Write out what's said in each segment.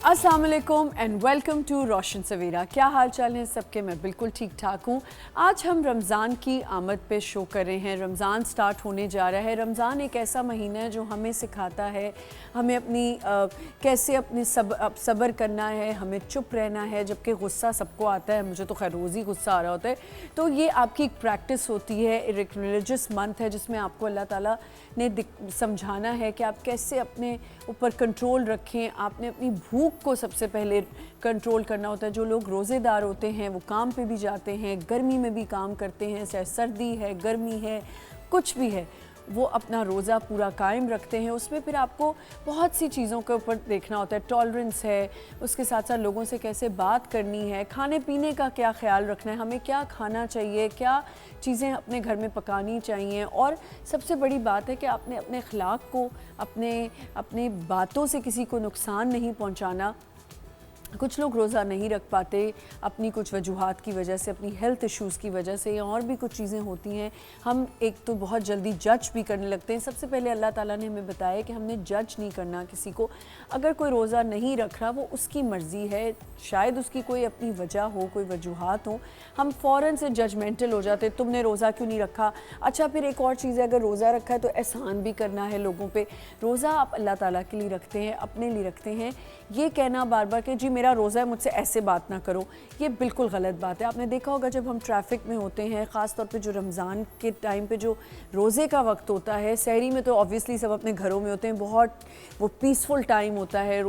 अस्सलाम वालेकुम and welcome to रोशन सवेरा। क्या हाल चाल है सबके? मैं बिल्कुल ठीक ठाक हूँ। आज हम रमज़ान की आमद पे शो कर रहे हैं। रमज़ान स्टार्ट होने जा रहा है। रमज़ान एक ऐसा महीना है जो हमें सिखाता है हमें अपनी कैसे अपने सब्र करना है, हमें चुप रहना है, जबकि गुस्सा सबको आता है। मुझे तो खैर रोज़ ही गुस्सा आ रहा होता है। तो ये आपकी एक प्रैक्टिस होती है, एक रिलीजियस मंथ है जिसमें आपको अल्लाह ताला ने समझाना है कि आप कैसे अपने ऊपर कंट्रोल रखें। आपने अपनी भूख को सबसे पहले कंट्रोल करना होता है। जो लोग रोज़ेदार होते हैं वो काम पे भी जाते हैं, गर्मी में भी काम करते हैं, चाहे सर्दी है, गर्मी है, कुछ भी है, वो अपना रोज़ा पूरा कायम रखते हैं। उसमें फिर आपको बहुत सी चीज़ों के ऊपर देखना होता है। टॉलरेंस है, उसके साथ साथ लोगों से कैसे बात करनी है, खाने पीने का क्या ख्याल रखना है, हमें क्या खाना चाहिए, क्या चीज़ें अपने घर में पकानी चाहिए। और सबसे बड़ी बात है कि आपने अपने अखलाक को, अपने बातों से किसी को नुकसान नहीं पहुंचाना। कुछ लोग रोज़ा नहीं रख पाते अपनी कुछ वजूहात की वजह से, अपनी हेल्थ इश्यूज़ की वजह से, या और भी कुछ चीज़ें होती हैं। हम एक तो बहुत जल्दी जज भी करने लगते हैं। सबसे पहले अल्लाह ताला ने हमें बताया कि हमने जज नहीं करना किसी को। अगर कोई रोज़ा नहीं रख रहा, वो उसकी मर्ज़ी है, शायद उसकी कोई अपनी वजह हो, कोई वजूहात हो। हम फ़ौरन से जजमेंटल हो जाते, तुमने रोज़ा क्यों नहीं रखा। अच्छा, फिर एक और चीज़ है, अगर रोज़ा रखा है तो एहसान भी करना है लोगों पे। रोज़ा आप अल्लाह ताला के लिए रखते हैं, अपने लिए रखते हैं। ये कहना बार बार कि जी मेरा रोज़ा है, मुझसे ऐसे बात ना करो, ये बिल्कुल गलत बात है। आपने देखा होगा जब हम ट्रैफिक में होते हैं, ख़ास तौर पे जो रमज़ान के टाइम पे जो रोज़े का वक्त होता है, सहरी में तो ऑब्वियसली सब अपने घरों में होते हैं, बहुत वो पीसफुल टाइम होता है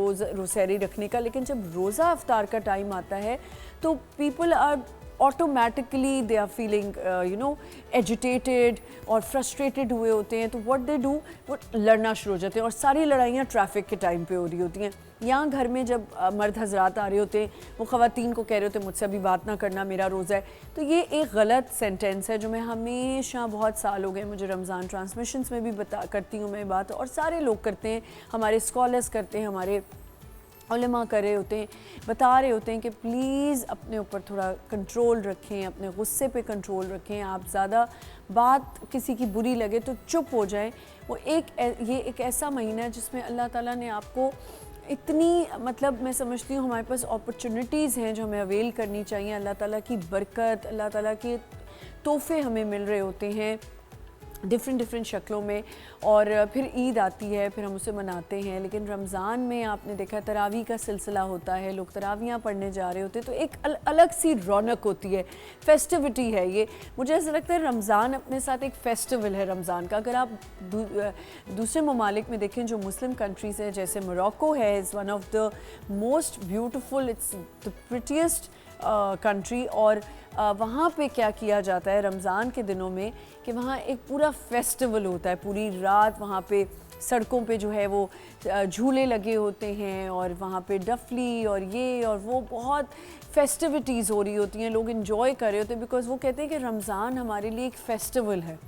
सहरी रखने का। लेकिन जब रोज़ा अफ्तार का टाइम आता है तो people are automatically they are feeling agitated और फ्रस्ट्रेटेड हुए होते हैं। तो व्हाट दे डू, वो लड़ना शुरू हो जाते हैं। और सारी लड़ाइयाँ ट्रैफिक के टाइम पे हो रही होती हैं। यहाँ घर में जब मर्द हजरात आ रहे होते हैं, वो ख़वातीन को कह रहे होते हैं मुझसे अभी बात ना करना, मेरा रोज़ा है। तो ये एक गलत सेंटेंस है जो मैं हमेशा, बहुत साल हो गए मुझे रमज़ान ट्रांसमिशंस में भी करती हूँ मैं बात, और सारे लोग करते हैं, हमारे स्कॉलर्स करते हैं, हमारे उलमा कर रहे होते हैं, बता रहे होते हैं कि प्लीज़ अपने ऊपर थोड़ा कंट्रोल रखें, अपने गुस्से पे कंट्रोल रखें। आप ज़्यादा बात किसी की बुरी लगे तो चुप हो जाएं। ये एक ऐसा महीना है जिसमें अल्लाह ताला ने आपको इतनी, मतलब मैं समझती हूँ हमारे पास अपॉर्चुनिटीज़ हैं जो हमें अवेल करनी चाहिए। अल्लाह ताला की बरकत, अल्लाह ताला के तोहफ़े हमें मिल रहे होते हैं डिफरेंट शक्लों में। और फिर ईद आती है, फिर हम उसे मनाते हैं। लेकिन रमज़ान में आपने देखा तरावी का सिलसिला होता है, लोग तरावियाँ पढ़ने जा रहे होते हैं, तो एक अलग सी रौनक होती है, फेस्टिविटी है ये। मुझे ऐसा लगता है रमज़ान अपने साथ एक फेस्टिवल है रमज़ान का। अगर आप दूसरे ममालिक में देखें जो मुस्लिम कंट्रीज़ हैं, जैसे मोरक्को है, is one of the most beautiful, it's the prettiest country. और वहाँ पे क्या किया जाता है रमज़ान के दिनों में कि वहाँ एक पूरा फेस्टिवल होता है। पूरी रात वहाँ पे सड़कों पे जो है वो झूले लगे होते हैं, और वहाँ पे डफली और ये और वो बहुत फेस्टिविटीज़ हो रही होती हैं, लोग इन्जॉय कर रहे होते हैं। बिकॉज़ वो कहते हैं कि रमज़ान हमारे लिए एक फ़ेस्टिवल है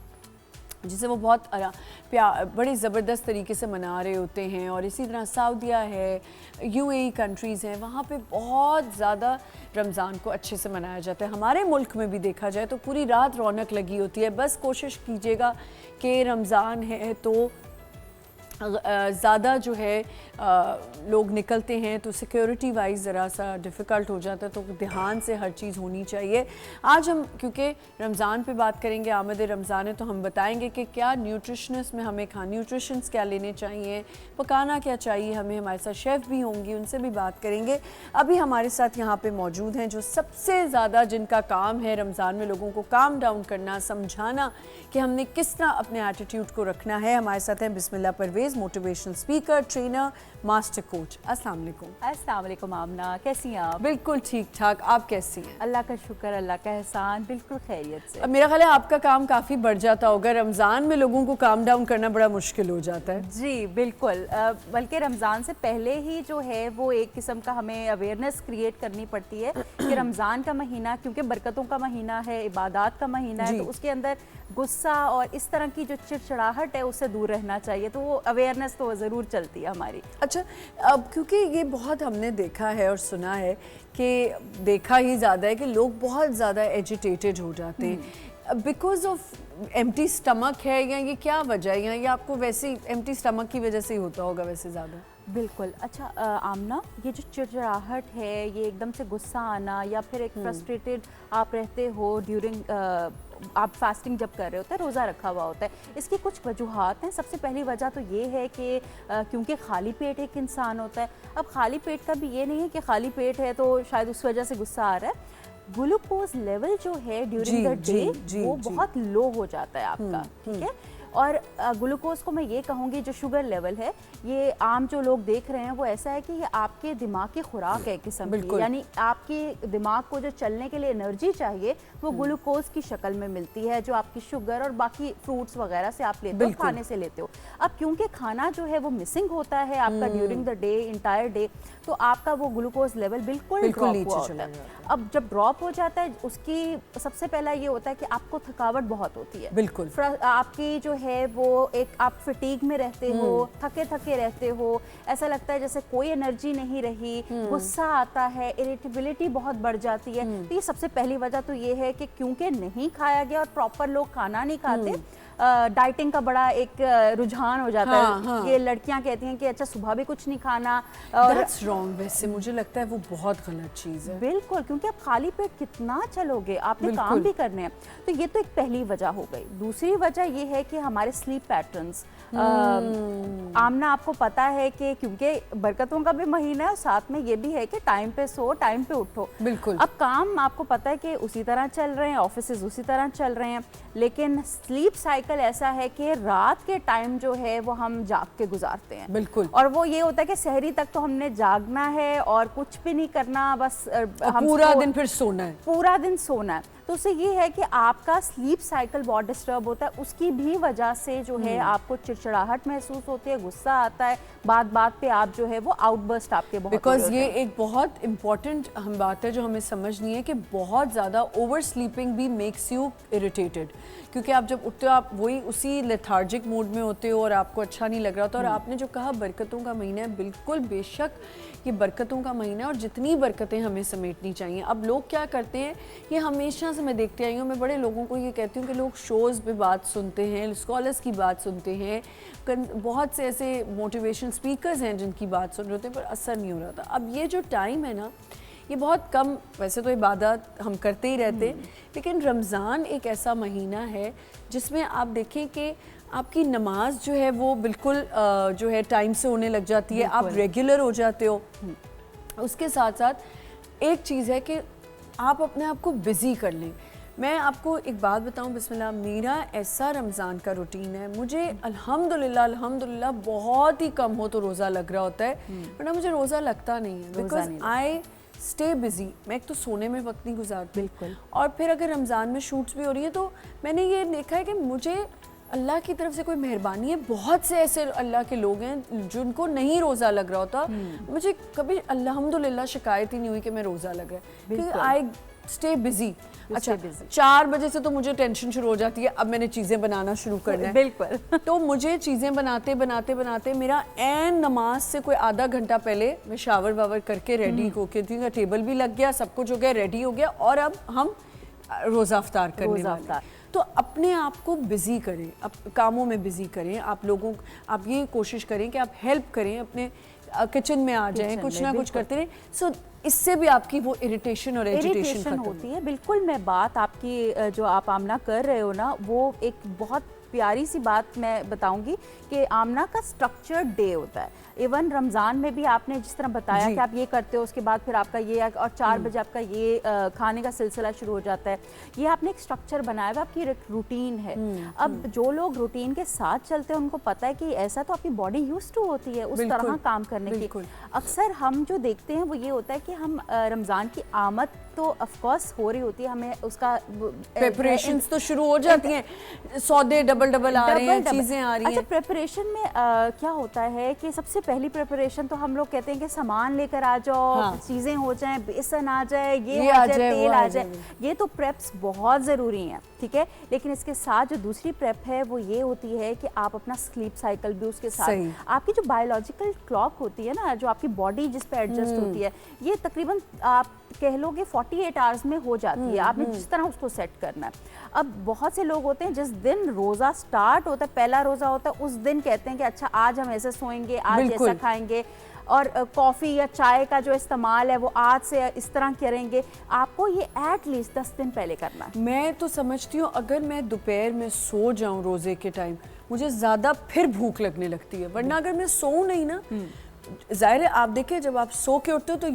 जिसे वो बहुत बड़े ज़बरदस्त तरीके से मना रहे होते हैं। और इसी तरह सऊदीया है, यूएई कंट्रीज़ हैं, वहाँ पे बहुत ज़्यादा रमज़ान को अच्छे से मनाया जाता है। हमारे मुल्क में भी देखा जाए तो पूरी रात रौनक लगी होती है। बस कोशिश कीजिएगा कि रमज़ान है तो ज़्यादा जो है लोग निकलते हैं तो सिक्योरिटी वाइज ज़रा सा डिफ़िकल्ट हो जाता है, तो ध्यान से हर चीज़ होनी चाहिए। आज हम क्योंकि रमज़ान पे बात करेंगे, आमद रमज़ान है, तो हम बताएंगे कि क्या न्यूट्रिशनस में हमें न्यूट्रिशंस क्या लेने चाहिए, पकाना क्या चाहिए हमें। हमारे साथ शेफ़ भी होंगी, उनसे भी बात करेंगे। अभी हमारे साथ यहाँ पे मौजूद हैं जो सबसे ज़्यादा जिनका काम है रमज़ान में लोगों को काम डाउन करना, समझाना कि हमने किस तरह अपने एटीट्यूड को रखना है। हमारे साथ हैं Bismillah Parvez, motivational speaker, trainer, master coach. अस्सलाम वालेकुम। अस्सलाम वालेकुम आमना, कैसी हैं आप? बिल्कुल ठीक ठाक, आप कैसी हैं? अल्लाह का शुक्र, अल्लाह का एहसान, बिल्कुल खैरियत से। अब मेरा ख्याल है आपका काम काफ़ी बढ़ जाता होगा, रमज़ान में लोगों को काम डाउन करना बड़ा मुश्किल हो जाता है। जी बिल्कुल, बल्कि रमज़ान से पहले ही जो है वो एक किस्म का हमें अवेयरनेस क्रिएट करनी पड़ती है कि रमज़ान का महीना क्योंकि बरकतों का महीना है, इबादत का महीना है, तो उसके अंदर गुस्सा और इस तरह की जो चिड़चिड़ाहट है उससे दूर रहना चाहिए। तो वो अवेयरनेस तो ज़रूर चलती है हमारी। अच्छा, अब क्योंकि ये बहुत हमने देखा है और सुना है कि देखा ही ज़्यादा है कि लोग बहुत ज़्यादा एजिटेटेड हो जाते हैं बिकॉज ऑफ एम्प्टी स्टमक है, या ये क्या वजह है, या ये आपको वैसे एम्प्टी स्टमक की वजह से ही होता होगा वैसे ज़्यादा? बिल्कुल। अच्छा आमना, ये जो चिड़चिड़ाहट है, ये एकदम से गुस्सा आना या फिर एक फ्रस्ट्रेटेड आप रहते हो ड्यूरिंग आप फास्टिंग जब कर रहे होते हैं, रोज़ा रखा हुआ होता है, इसकी कुछ वजूहात हैं। सबसे पहली वजह तो ये है कि क्योंकि खाली पेट एक इंसान होता है। अब खाली पेट का भी ये नहीं है कि खाली पेट है तो शायद उस वजह से गुस्सा आ रहा है। ग्लूकोज लेवल जो है ड्यूरिंग द डे वो बहुत लो हो जाता है आपका, ठीक है। और ग्लूकोज को मैं ये कहूँगी, जो शुगर लेवल है, ये आम जो लोग देख रहे हैं वो ऐसा है कि ये आपके दिमाग की खुराक है किस्म की, यानी आपके दिमाग को जो चलने के लिए एनर्जी चाहिए वो ग्लूकोज की शक्ल में मिलती है, जो आपकी शुगर और बाकी फ्रूट्स वगैरह से आप लेते हो, खाने से लेते हो। अब क्योंकि खाना जो है वो मिसिंग होता है आपका during the day, entire day, तो आपका वो ग्लूकोज लेवल बिल्कुल ड्रॉप हुआ होता है। अब जब ड्रॉप हो जाता है, उसकी सबसे पहला ये होता है कि आपको थकावट बहुत होती है, बिल्कुल आपकी जो है वो एक आप फटीग में रहते हो, थके थके रहते हो, ऐसा लगता है जैसे कोई एनर्जी नहीं रही, गुस्सा आता है, इरिटेबिलिटी बहुत बढ़ जाती है। तो ये सबसे पहली वजह तो ये है कि क्योंकि नहीं खाया गया और प्रॉपर लोग खाना नहीं खाते, डाइटिंग का बड़ा एक रुझान हो जाता है। ये लड़कियां कहती हैं कि अच्छा सुबह भी कुछ नहीं खाना, और That's wrong, वैसे मुझे लगता है वो बहुत गलत चीज़ है। बिल्कुल, क्योंकि आप खाली पेट कितना चलोगे, आपने काम भी करने हैं। तो ये तो एक पहली वजह हो गई। दूसरी वजह ये है कि हमारे स्लीप पैटर्न्स, आमना आपको पता है कि क्योंकि बरकतों का भी महीना है, साथ में ये भी है कि टाइम पे सो, टाइम पे उठो। बिल्कुल। अब काम आपको पता है कि उसी तरह चल रहे हैं, ऑफिसेज उसी तरह चल रहे हैं, लेकिन स्लीप साइकिल ऐसा है कि रात के टाइम जो है वो हम जाग के गुजारते हैं। बिल्कुल। और वो ये होता है कि सहरी तक तो हमने जागना है और कुछ भी नहीं करना, बस हम पूरा दिन फिर सोना है, पूरा दिन सोना है। तो उससे ये है कि आपका स्लीप साइकिल बहुत डिस्टर्ब होता है। उसकी भी वजह से जो है आपको चिड़चिड़ाहट महसूस होती है, गुस्सा आता है, बात बात पे आप जो है वो आउटबर्स्ट आपके बहुत, बिकॉज ये एक बहुत इंपॉर्टेंट हम बात है जो हमें समझनी है कि बहुत ज़्यादा ओवर स्लीपिंग भी मेक्स यू इरिटेटेड, क्योंकि आप जब उठते हो आप वही उसी लेथार्जिक मूड में होते हो और आपको अच्छा नहीं लग रहा होता। और आपने जो कहा बरकतों का महीना है, बिल्कुल बेशक ये बरकतों का महीना है और जितनी बरकतें हमें समेटनी चाहिए। अब लोग क्या करते हैं, ये हमेशा से मैं देखती आई हूँ, मैं बड़े लोगों को ये कहती हूँ कि लोग शोज़ पे बात सुनते हैं, स्कॉलर्स की बात सुनते हैं, बहुत से ऐसे मोटिवेशन स्पीकर्स हैं जिनकी बात सुन रहे होते हैं, पर असर नहीं हो रहा था। अब ये जो टाइम है ना, ये बहुत कम, वैसे तो इबादत हम करते ही रहते हैं, लेकिन रमज़ान एक ऐसा महीना है जिसमें आप देखें कि आपकी नमाज जो है वो बिल्कुल जो है टाइम से होने लग जाती है, आप रेगुलर हो जाते हो। उसके साथ साथ एक चीज़ है कि आप अपने आप को बिज़ी कर लें। मैं आपको एक बात बताऊं, बिस्मिल्लाह, मेरा ऐसा रमज़ान का रूटीन है, मुझे अल्हम्दुलिल्लाह बहुत ही कम हो तो रोज़ा लग रहा होता है, वरना मुझे रोज़ा लगता नहीं है, बिकॉज आई स्टे बिजी। मैं एक तो सोने में वक्त नहीं गुजारती, बिल्कुल, और फिर अगर रमज़ान में शूट्स भी हो रही है तो मैंने ये देखा है कि मुझे अल्लाह की तरफ से कोई मेहरबानी है। बहुत से ऐसे अल्लाह के लोग हैं जिनको नहीं रोज़ा लग रहा होता, मुझे कभी अल्हम्दुलिल्लाह शिकायत ही नहीं हुई कि मैं रोज़ा लग रहा है, क्योंकि आई स्टे बिजी। अच्छा, 4 बजे से तो मुझे टेंशन शुरू हो जाती है, अब मैंने चीज़ें बनाना शुरू करना है। बिल्कुल। तो मुझे चीज़ें बनाते बनाते बनाते मेरा एन नमाज से कोई आधा घंटा पहले मैं शावर वावर करके रेडी होके थी, टेबल भी लग गया, सब कुछ हो गया, रेडी हो गया, और अब हम रोज़ा अफ्तार करने वाले हैं। तो अपने आप को बिज़ी करें, कामों में बिज़ी करें। आप लोगों, आप ये कोशिश करें कि आप हेल्प करें, अपने किचन में आ जाएं, कुछ ना कुछ करते रहें। सो इससे भी आपकी वो इरिटेशन और एजिटेशन होती है। बिल्कुल, मैं बात आपकी जो आप आमना कर रहे हो ना, वो एक बहुत प्यारी सी बात मैं बताऊंगी कि आमना का स्ट्रक्चर्ड डे होता है। इवन रमज़ान में भी आपने जिस तरह बताया कि आप ये करते हो, उसके बाद फिर आपका ये, और 4 बजे आपका ये खाने का सिलसिला शुरू हो जाता है। ये आपने एक स्ट्रक्चर बनाया हुआ, आपकी रूटीन है। अब जो लोग रूटीन के साथ चलते हैं उनको पता है कि ऐसा तो आपकी बॉडी यूज्ड टू होती है उस तरह काम करने की। अक्सर हम जो देखते हैं वो ये होता है कि हम रमज़ान की आमद तो ऑफ कोर्स हो रही होती है, हमें उसका प्रिपरेशंस तो शुरू हो जाती हैं, सौदे डबल आ रहे हैं, चीजें आ रही हैं। अच्छा, प्रिपरेशन में क्या होता है कि सबसे पहली प्रिपरेशन तो हम लोग कहते हैं कि सामान लेकर आ जाओ, चीजें हो जाएं, बेसन आ जाए, ये आ जाए, तेल आ जाए, ये तो प्रेप्स बहुत ज़रूरी हैं, ठीक है। लेकिन इसके साथ जो दूसरी प्रेप है वो ये होती है कि आप अपना स्लीप साइकिल भी उसके साथ, आपकी जो बायोलॉजिकल क्लॉक होती है ना, जो आपकी बॉडी जिस पे एडजस्ट होती है, ये तकरीबन आप कह लो कि 48 आवर्स में हो जाती है, आपने जिस तरह उसको सेट करना है। अब बहुत से लोग होते हैं जिस दिन रोज़ा स्टार्ट होता है, पहला रोज़ा होता है, उस दिन कहते हैं कि अच्छा आज हम ऐसे सोएंगे, आज ऐसा खाएंगे, और कॉफ़ी या चाय का जो इस्तेमाल है वो आज से इस तरह करेंगे। आपको ये एटलीस्ट 10 दिन पहले करना है। मैं तो समझती हूँ अगर मैं दोपहर में सो जाऊँ रोज़े के टाइम, मुझे ज़्यादा फिर भूख लगने लगती है, वरना अगर मैं सोऊं नहीं ना, जाहिर है आप देखें जब आप सो के उठते हो तो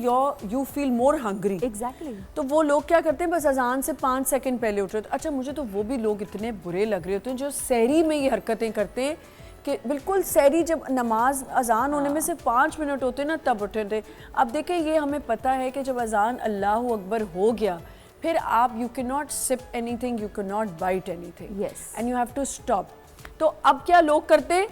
you feel more hungry. Exactly. तो वो लोग क्या करते हैं, बस अजान से 5 सेकंड पहले उठ रहे होते। अच्छा, मुझे तो वो भी लोग इतने बुरे लग रहे होते हैं जो सहरी में ये हरकतें करते हैं कि बिल्कुल सहरी जब नमाज अजान होने में सिर्फ 5 मिनट होते हैं ना तब उठे थे। अब देखें ये हमें पता है कि जब अजान अल्लाह अकबर हो गया फिर आप you can not sip anything, you can not bite anything, and you have to stop. तो अब क्या लोग करते,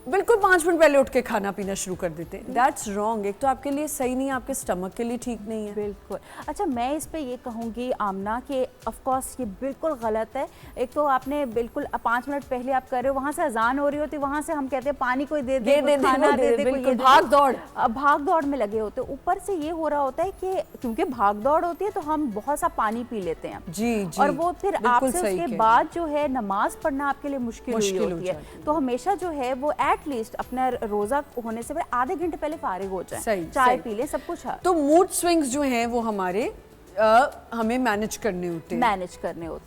बिल्कुल 5 मिनट पहले उठ के खाना पीना शुरू कर देते। That's wrong. एक तो आपके लिए सही नहीं है, आपके स्टमक के लिए ठीक नहीं है। बिल्कुल। अच्छा, मैं इस पे ये कहूँगी आमना कि ऑफ कोर्स ये बिल्कुल गलत है। एक तो आपने बिल्कुल 5 मिनट पहले आप कर रहे हो, वहाँ से अजान हो रही होती, वहाँ से हम कहते हैं पानी कोई दे दे, खाना दे दे, कोई भाग दौड़ में लगे होते। ऊपर से ये हो रहा होता है कि क्योंकि भाग दौड़ होती है तो हम बहुत सा पानी पी लेते हैं जी, और वो फिर आपसे उसके बाद जो है नमाज पढ़ना आपके लिए मुश्किल होती है। तो हमेशा जो है वो एटलीस्ट अपना रोजा होने से पहले आधे घंटे पहले फारिग हो जाए, चाय पी ले, सब कुछ है। तो मूड स्विंग्स जो हैं वो हमारे हमें मैनेज करने होते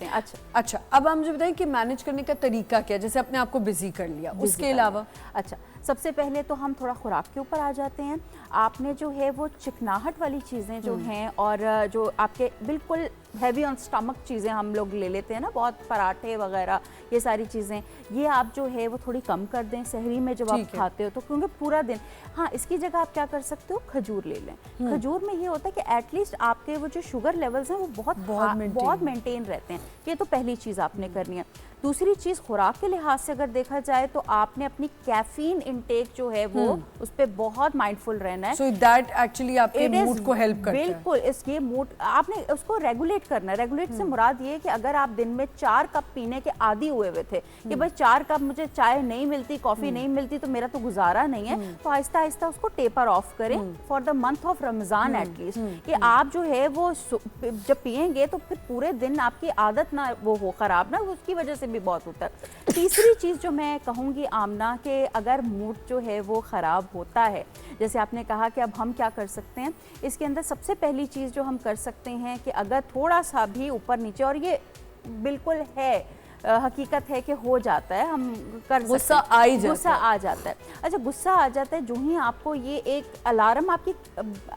हैं। अच्छा, अब हम मुझे बताएं कि मैनेज करने का तरीका क्या है, जैसे अपने आप को बिजी कर लिया, उसके अलावा? अच्छा, सबसे पहले तो हम थोड़ा खुराक के ऊपर आ जाते हैं। आपने जो है वो चिकनाहट वाली चीज़ें जो हैं और जो आपके बिल्कुल हैवी ऑन स्टमक चीज़ें हम लोग ले लेते हैं ना, बहुत पराठे वगैरह, ये सारी चीज़ें, ये आप जो है वो थोड़ी कम कर दें सहरी में जब आप खाते हो तो, क्योंकि पूरा दिन। हाँ, इसकी जगह आप क्या कर सकते हो, खजूर ले लें। खजूर में ये होता है कि एटलीस्ट आपके वो जो शुगर लेवल्स हैं वो बहुत मेंटेन रहते हैं। ये तो पहली चीज़ आपने करनी है। दूसरी चीज़, खुराक के लिहाज से अगर देखा जाए तो आपने अपनी कैफीन इंटेक जो है वो उस पर बहुत माइंडफुल रहना है। So that actually आपके मूड को हेल्प करता है। बिल्कुल, इसके मूड आपने उसको रेगुलेट करना है। रेगुलेट से मुराद ये है कि अगर आप दिन में 4 कप पीने के आदी हुए हुए थे कि भाई 4 कप मुझे चाय नहीं मिलती, कॉफ़ी नहीं मिलती तो मेरा तो गुजारा नहीं है, तो आहिस्ता आहिस्ता उसको टेपर ऑफ करें for the month of Ramzan at least, कि आप जो है वो जब पियेंगे तो फिर पूरे दिन आपकी आदत ना वो हो ख़राब ना, उसकी वजह से भी बहुत होता है। तीसरी चीज़ जो मैं कहूँगी आमना, कि अगर मूड जो है वो ख़राब होता है, जैसे आपने कहा कि अब हम क्या कर सकते हैं, इसके अंदर सबसे पहली चीज़ जो हम कर सकते हैं कि अगर थोड़ा सा भी ऊपर नीचे, और ये बिल्कुल है हकीकत है कि हो जाता है, हम कर गुस्सा आ जाता है। अच्छा, गुस्सा आ जाता है, जो ही आपको ये एक अलार्म आपकी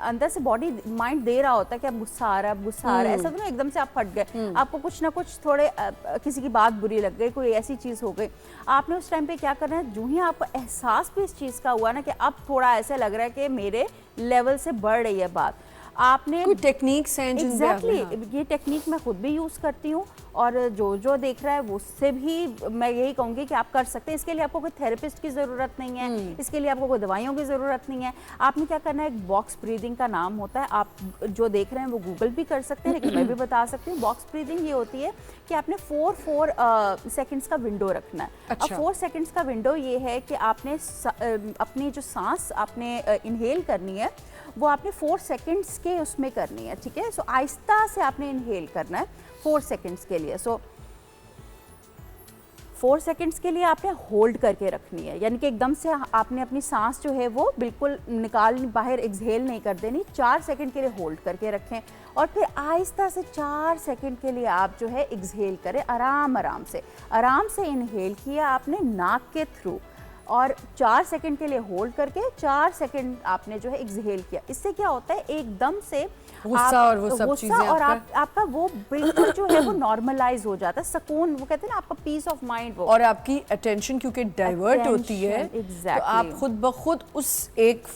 अंदर से बॉडी माइंड दे रहा होता है कि अब गुस्सा आ रहा है, अब गुस्सा आ रहा है, ऐसा तो ना एकदम से आप फट गए, आपको कुछ ना कुछ थोड़े किसी की बात बुरी लग गई, कोई ऐसी चीज़ हो गई, आपने उस टाइम पे क्या करना है, जो ही आपको एहसास भी इस चीज़ का हुआ ना कि अब थोड़ा ऐसा लग रहा है कि मेरे लेवल से बढ़ रही है बात, आपने कोई टेक्निक्स हैं? एग्जैक्टली, ये टेक्निक मैं खुद भी यूज़ करती हूँ और जो देख रहा है वो उससे भी मैं यही कहूँगी कि आप कर सकते हैं। इसके लिए आपको कोई थेरेपिस्ट की ज़रूरत नहीं है, इसके लिए आपको कोई दवाइयों की ज़रूरत नहीं है। आपने क्या करना है, एक बॉक्स ब्रीदिंग का नाम होता है, आप जो देख रहे हैं वो गूगल भी कर सकते हैं, लेकिन मैं भी बता सकती हूँ। बॉक्स ब्रीदिंग ये होती है कि आपने 4 सेकेंड्स का विंडो रखना है। अच्छा। अब 4 सेकेंड्स का विंडो ये है कि आपने अपनी जो सांस आपने इनहेल करनी है वो आपने 4 सेकेंड्स के उसमें करनी है, ठीक है। सो आहिस्ता से आपने इनहेल करना है 4 सेकेंड्स के लिए। सो 4 सेकेंड्स के लिए आपने होल्ड करके रखनी है, यानी कि एकदम से आपने अपनी सांस जो है वो बिल्कुल निकाल बाहर एक्सहेल नहीं कर देनी। 4 सेकेंड के लिए होल्ड करके रखें और फिर आहिस्ता से 4 सेकेंड के लिए आप जो है एक्सहेल करें, आराम से इनहेल किया आपने नाक के थ्रू और 4 सेकंड के लिए होल्ड करके 4 सेकंड आपने जो है एक्सहेल किया। इससे क्या होता है, एकदम से गुस्सा और वो सब चीजें और आपका वो बिल्कुल जो है वो नॉर्मलाइज हो जाता है, सुकून, वो कहते हैं ना आपका पीस ऑफ माइंड, वो और आपकी अटेंशन क्योंकि डाइवर्ट होती है, तो आप खुद ब खुद उस एक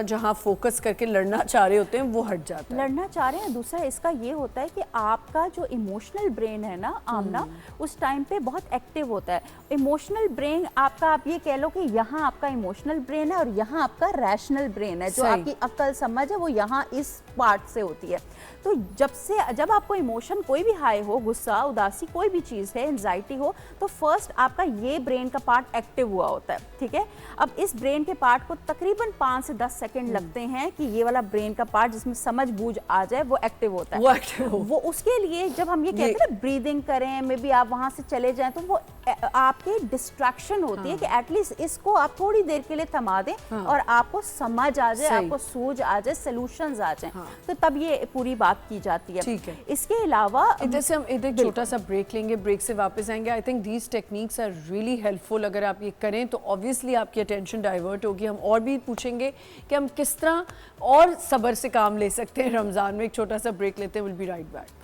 जहाँ फोकस करके लड़ना चाह रहे होते हैं वो हट जाता है। लड़ना चाह रहे हैं। दूसरा इसका ये होता है कि आपका जो इमोशनल ब्रेन है ना आमना, उस टाइम पे बहुत एक्टिव होता है। इमोशनल ब्रेन आपका, आप ये कह लो कि यहाँ आपका इमोशनल ब्रेन है और यहाँ आपका रैशनल ब्रेन है, जो आपकी अक्ल समझ है वो यहाँ इस पार्ट से होती है। तो जब आपको इमोशन कोई भी हाई हो, गुस्सा, उदासी, कोई भी चीज़ है, एंजाइटी हो, तो फर्स्ट आपका ये ब्रेन का पार्ट एक्टिव हुआ होता है, ठीक है। अब इस ब्रेन के पार्ट को तकरीबन 5 से 10 सेकंड लगते हैं कि ये वाला ब्रेन का पार्ट जिसमें समझ बूझ आ जाए वो एक्टिव होता है। वो उसके लिए जब हम ये कहते हैं ना ब्रीदिंग करें, मे बी आप वहाँ से चले जाएं, तो वो आपके डिस्ट्रैक्शन होती है कि एटलीस्ट इसको आप थोड़ी देर के लिए थमा दें और आपको समझ आ जाए, आपको सूझ आ जाए, सॉल्यूशंस आ जाए, तो तब ये पूरी बात की जाती है। ठीक है। इसके अलावा इधर से हम एक छोटा सा ब्रेक लेंगे, ब्रेक से वापस आएंगे। I think these techniques are really helpful. अगर आप ये करें तो ऑब्वियसली आपकी अटेंशन डाइवर्ट होगी। हम और भी पूछेंगे कि हम किस तरह और सब्र से काम ले सकते हैं रमज़ान में। एक छोटा सा ब्रेक लेते हैं, will be right back.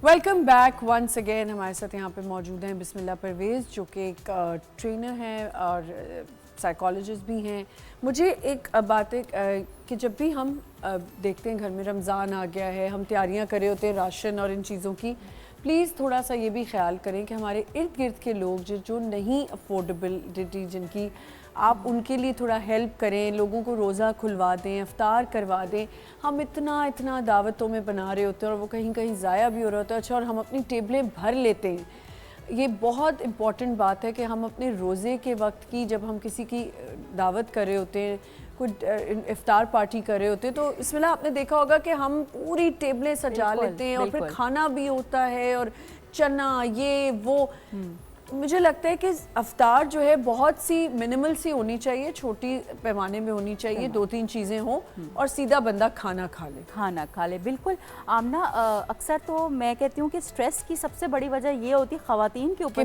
Welcome back once again. हमारे साथ यहाँ पे मौजूद हैं बिस्मिल्लाह परवेज़, जो कि एक ट्रेनर हैं और साइकोलॉजिस्ट भी हैं। मुझे एक बात है कि जब भी हम देखते हैं घर में रमज़ान आ गया है, हम तैयारियाँ कर रहे होते हैं राशन और इन चीज़ों की, प्लीज़ थोड़ा सा ये भी ख्याल करें कि हमारे इर्द गिर्द के लोग जो नहीं अफोर्डेबिलिटी जिनकी, आप उनके लिए थोड़ा हेल्प करें, लोगों को रोज़ा खुलवा दें, इफ्तार करवा दें। हम इतना दावतों में बना रहे होते हैं और वो कहीं कहीं ज़ाया भी हो रहा होता है। अच्छा, और हम अपनी टेबलें भर लेते हैं। ये बहुत इम्पॉर्टेंट बात है कि हम अपने रोज़े के वक्त की, जब हम किसी की दावत कर रहे होते हैं, कोई इफ्तार पार्टी कर रहे होते हैं, तो इसमें आपने देखा होगा कि हम पूरी टेबलें सजा लेते हैं और फिर खाना भी होता है और चना ये वो। मुझे लगता है कि अफ्तार जो है बहुत सी मिनिमल सी होनी चाहिए, छोटी पैमाने में होनी चाहिए, 2-3 चीज़ें हों और सीधा बंदा खाना खा ले। बिल्कुल आमना, अक्सर तो मैं कहती हूँ कि स्ट्रेस की सबसे बड़ी वजह ये होती है ख़वातीन के ऊपर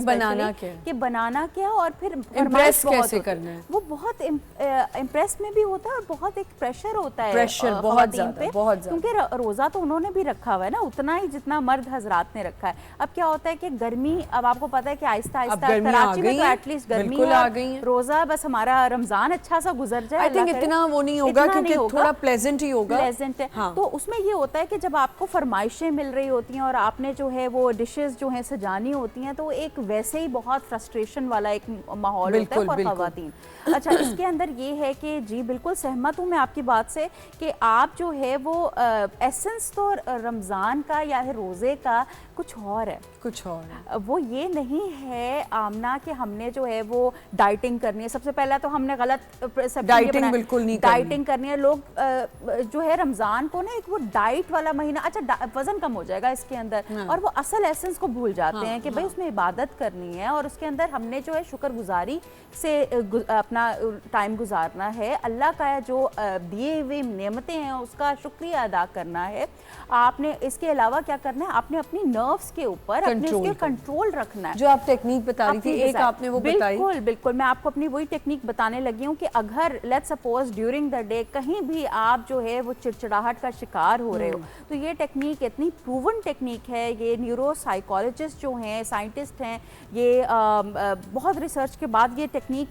कि बनाना क्या और फिर इम्प्रेस कैसे करना है। वो बहुत इम्प्रेस में भी होता है और बहुत एक प्रेशर होता है, प्रेशर बहुत ज़्यादा, क्योंकि रोज़ा तो उन्होंने भी रखा हुआ है ना, उतना ही जितना मर्द हजरात ने रखा है। अब क्या होता है कि गर्मी, अब आपको पता है कि आहिस्ता कराची में तो एटलीस्ट गर्मी आ गई है, रोजा बस हमारा रमजान अच्छा सा गुजर जाए। आई थिंक इतना वो नहीं होगा क्योंकि थोड़ा प्लेजेंट ही होगा, प्लेजेंट है। हाँ। तो उसमें ये होता है कि जब आपको फरमाइशें मिल रही होती हैं और आपने जो है वो डिशेस जो है सजानी होती हैं, तो एक वैसे ही बहुत फ्रस्ट्रेशन वाला एक माहौल होता है फॉर ख़वातीन। अच्छा, इसके अंदर ये है कि जी बिल्कुल सहमत हूँ मैं आपकी बात से कि आप जो है वो एसेंस तो रमज़ान का या रोज़े का कुछ और है, वो ये नहीं है आमना कि हमने जो है वो डाइटिंग करनी है। सबसे पहला तो हमने गलत डाइटिंग बिल्कुल नहीं डाइटिंग करनी है। लोग जो है रमजान को ना एक वो डाइट वाला महीना, अच्छा वजन कम हो जाएगा इसके अंदर, और वो असल एसेंस को भूल जाते हैं कि भाई उसमें इबादत करनी है और उसके अंदर हमने जो है शुक्रगुजारी से अपना टाइम गुजारना है, अल्लाह का जो दिए हुए नेमतें हैं उसका शुक्रिया अदा करना है। आपने इसके अलावा क्या करना है, आपने अपनी नर्व्स के ऊपर अपने कंट्रोल रखना है। जो आप टेक्निक बता रही थी, एक आपने वो बताई। बिल्कुल मैं आपको अपनी वही टेक्निक बताने लगी हूँ कि अगर let's suppose during the day कहीं भी आप जो है वो चिड़चिड़ाहट का शिकार हो रहे हो, तो ये टेक्निक इतनी प्रूवन टेक्निक है। ये न्यूरो साइकोलॉजिस्ट जो हैं, साइंटिस्ट हैं, ये बहुत रिसर्च के बाद ये टेक्निक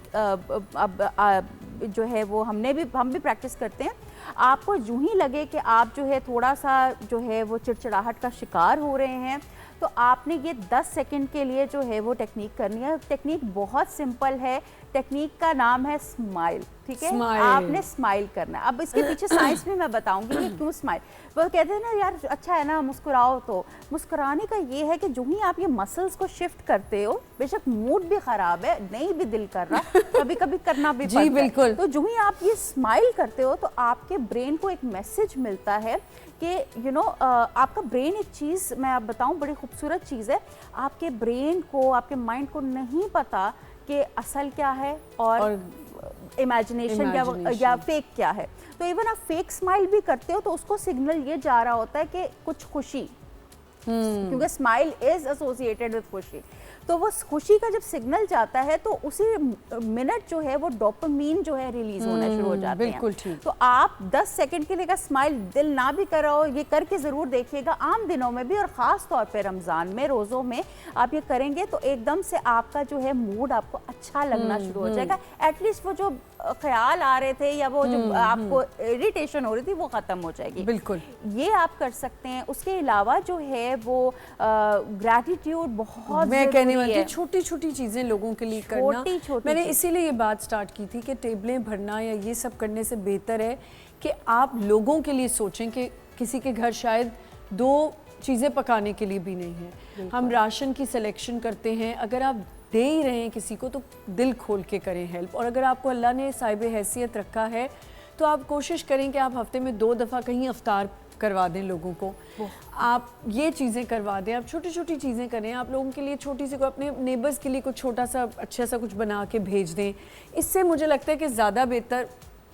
जो है वो हम भी प्रैक्टिस करते हैं। आपको यूं ही लगे कि आप जो है थोड़ा सा जो है वो चिड़चिड़ाहट का शिकार हो रहे हैं, तो आपने ये 10 सेकंड के लिए जो है वो टेक्निक करनी है। टेक्निक बहुत सिंपल है, टेक्निक का नाम है स्माइल, ठीक है। आपने स्माइल करना है। अब इसके पीछे साइंस भी मैं बताऊंगी कि क्यों स्माइल। वो कहते हैं ना यार अच्छा है ना मुस्कुराओ, तो मुस्कुराने का ये है कि जो ही आप ये मसल्स को शिफ्ट करते हो, बेशक मूड भी खराब है, नहीं भी दिल कर रहा, कभी कभी करना भी पड़ता है, बिल्कुल, तो जो ही आप ये स्माइल करते हो तो आपके ब्रेन को एक मैसेज मिलता है कि आपका ब्रेन, एक चीज़ मैं आप बताऊं बड़ी खूबसूरत चीज़ है, आपके ब्रेन को, आपके माइंड को नहीं पता कि असल क्या है और इमेजिनेशन क्या या फेक क्या है। तो इवन आप फेक स्माइल भी करते हो तो उसको सिग्नल ये जा रहा होता है कि कुछ खुशी, क्योंकि स्माइल इज एसोसिएटेड विद खुशी। तो वो खुशी का जब सिग्नल जाता है तो उसी मिनट जो है वो डोपामीन जो है रिलीज होना शुरू हो जाते हैं। बिल्कुल ठीक। तो आप 10 सेकंड के लिए का स्माइल दिल ना भी कर रहा हो, ये करके जरूर देखिएगा आम दिनों में भी, और खास तौर पे रमजान में रोजों में आप ये करेंगे तो एकदम से आपका जो है मूड आपको अच्छा लगना शुरू हो जाएगा। एटलीस्ट वो जो ख्याल आ रहे थे या वो जो आपको इरिटेशन हो रही थी वो खत्म हो जाएगी। बिल्कुल, ये आप कर सकते हैं। उसके अलावा जो है वो ग्रैटिट्यूड बहुत, मैं कहने वाली थी छोटी छोटी चीजें लोगों के लिए करना। छोटी मैंने इसीलिए ये बात स्टार्ट की थी कि टेबलें भरना या ये सब करने से बेहतर है कि आप लोगों के लिए सोचें कि किसी के घर शायद 2 चीज़ें पकाने के लिए भी नहीं है। हम राशन की सिलेक्शन करते हैं, अगर आप दे ही रहे हैं किसी को तो दिल खोल के करें हेल्प। और अगर आपको अल्लाह ने साहिब हैसियत रखा है तो आप कोशिश करें कि आप हफ्ते में 2 दफ़ा कहीं इफ्तार करवा दें लोगों को, आप ये चीज़ें करवा दें। आप छोटी छोटी चीज़ें करें, आप लोगों के लिए छोटी सी, को अपने नेबर्स के लिए कुछ छोटा सा अच्छा सा कुछ बना के भेज दें। इससे मुझे लगता है कि ज़्यादा बेहतर,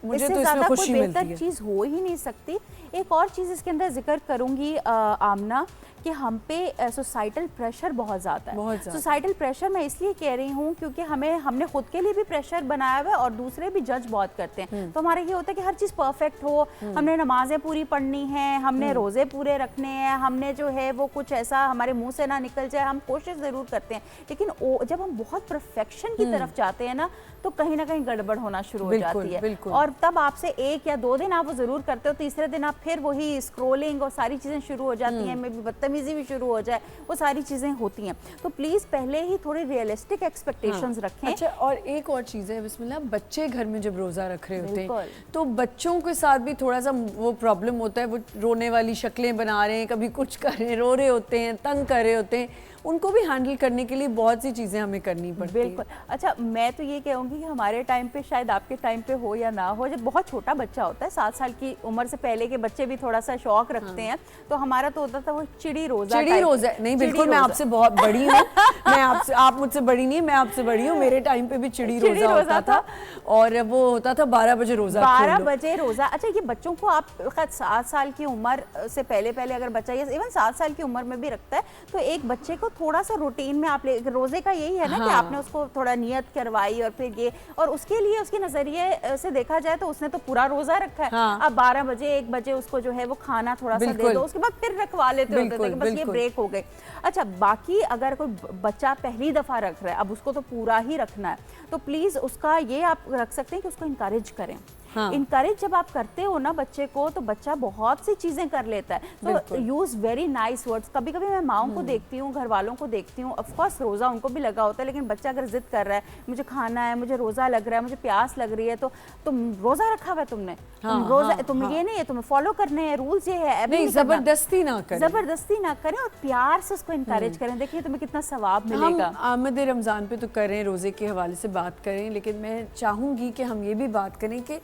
मुझे तो इसमें खुशी मिलती है। चीज़ हो ही नहीं सकती। एक और चीज़ इसके अंदर जिक्र करूंगी आमना, कि हम पे सोसाइटल प्रेशर बहुत ज़्यादा है। सोसाइटल प्रेशर मैं इसलिए कह रही हूँ क्योंकि हमने खुद के लिए भी प्रेशर बनाया हुआ है और दूसरे भी जज बहुत करते हैं। तो हमारा ये होता है कि हर चीज़ परफेक्ट हो, हमने नमाजें पूरी पढ़नी हैं, हमने रोज़े पूरे रखने हैं, हमने जो है वो कुछ ऐसा हमारे मुँह से ना निकल जाए। हम कोशिश ज़रूर करते हैं, लेकिन जब हम बहुत परफेक्शन की तरफ जाते हैं ना तो कहीं ना कहीं गड़बड़ होना शुरू हो जाती है। और तब आपसे 1 या 2 दिन आप वो ज़रूर करते हो, तीसरे दिन आप फिर वही स्क्रोलिंग और सारी चीज़ें शुरू हो जाती हैं, मे भी बदतमीजी भी शुरू हो जाए, वो सारी चीज़ें होती हैं। तो प्लीज़ पहले ही थोड़ी रियलिस्टिक एक्सपेक्टेशंस रखें। अच्छा, और एक और चीज़ है, बिस्मिल्लाह, बच्चे घर में जब रोज़ा रख रहे होते हैं तो बच्चों के साथ भी थोड़ा सा वो प्रॉब्लम होता है। वो रोने वाली शक्लें बना रहे हैं, कभी कुछ कर रहे हैं, रो रहे होते हैं, तंग कर रहे होते हैं, उनको भी हैंडल करने के लिए बहुत सी चीज़ें हमें करनी पड़ती है। बिल्कुल। अच्छा, मैं तो ये कहूँगी कि हमारे टाइम पे, शायद आपके टाइम पे हो या ना हो, जब बहुत छोटा बच्चा होता है, 7 साल की उम्र से पहले के बच्चे भी थोड़ा सा शौक रखते हैं, तो हमारा तो होता था वो चिड़ी रोज़ा। नहीं, बिल्कुल, मैं आपसे बहुत बड़ी हूँ। मैं आपसे, आप मुझसे बड़ी नहीं, मैं आपसे बड़ी हूँ। मेरे टाइम पे भी चिड़ी रोज़ा होता था और वो होता था 12 बजे रोज़ा। 12 बजे रोज़ा। अच्छा, ये बच्चों को आप 7 साल की उम्र से पहले अगर बच्चा या इवन 7 साल की उम्र में भी रखता है तो एक बच्चे को थोड़ा सा रूटीन में आप रोजे का यही है ना कि आपने उसको थोड़ा नियत करवाई और फिर ये, और उसके लिए उसके नजरिए से देखा जाए तो उसने तो पूरा रोजा रखा है। अब 12 बजे 1 बजे उसको जो है वो खाना थोड़ा सा दे दो, उसके बाद फिर रखवा लेते होते थे कि बस ये ब्रेक हो गए। अच्छा, बाकी अगर कोई बच्चा पहली दफा रख रहा है, अब उसको तो पूरा ही रखना है, तो प्लीज उसका ये आप रख सकते हैं कि उसको इंकरेज करें। इंकरेज जब आप करते हो ना बच्चे को, तो बच्चा बहुत सी चीजें कर लेता है। तो यूज वेरी नाइस वर्ड्स। कभी कभी मैं माओं को देखती हूँ, घर वालों को देखती हूँ, ऑफ कोर्स रोजा उनको भी लगा होता है, लेकिन बच्चा अगर जिद कर रहा है, मुझे खाना है, मुझे रोजा लग रहा है, मुझे प्यास लग रही है, तो तुम रोजा रखा हुआ है तुमने, तुम रोजा, तुम्हें ये नहीं है, तुम्हें फॉलो करने हैं, रूल्स ये है, नहीं, जबरदस्ती ना करें, जबरदस्ती ना करें और प्यार से उसको इंकरेज करें। देखिए तुम्हें कितना सवाब मिलेगा। हम आमद रमज़ान पे तो करें, रोज़े के हवाले से बात करें, लेकिन मैं चाहूँगी कि हम ये भी बात करें कि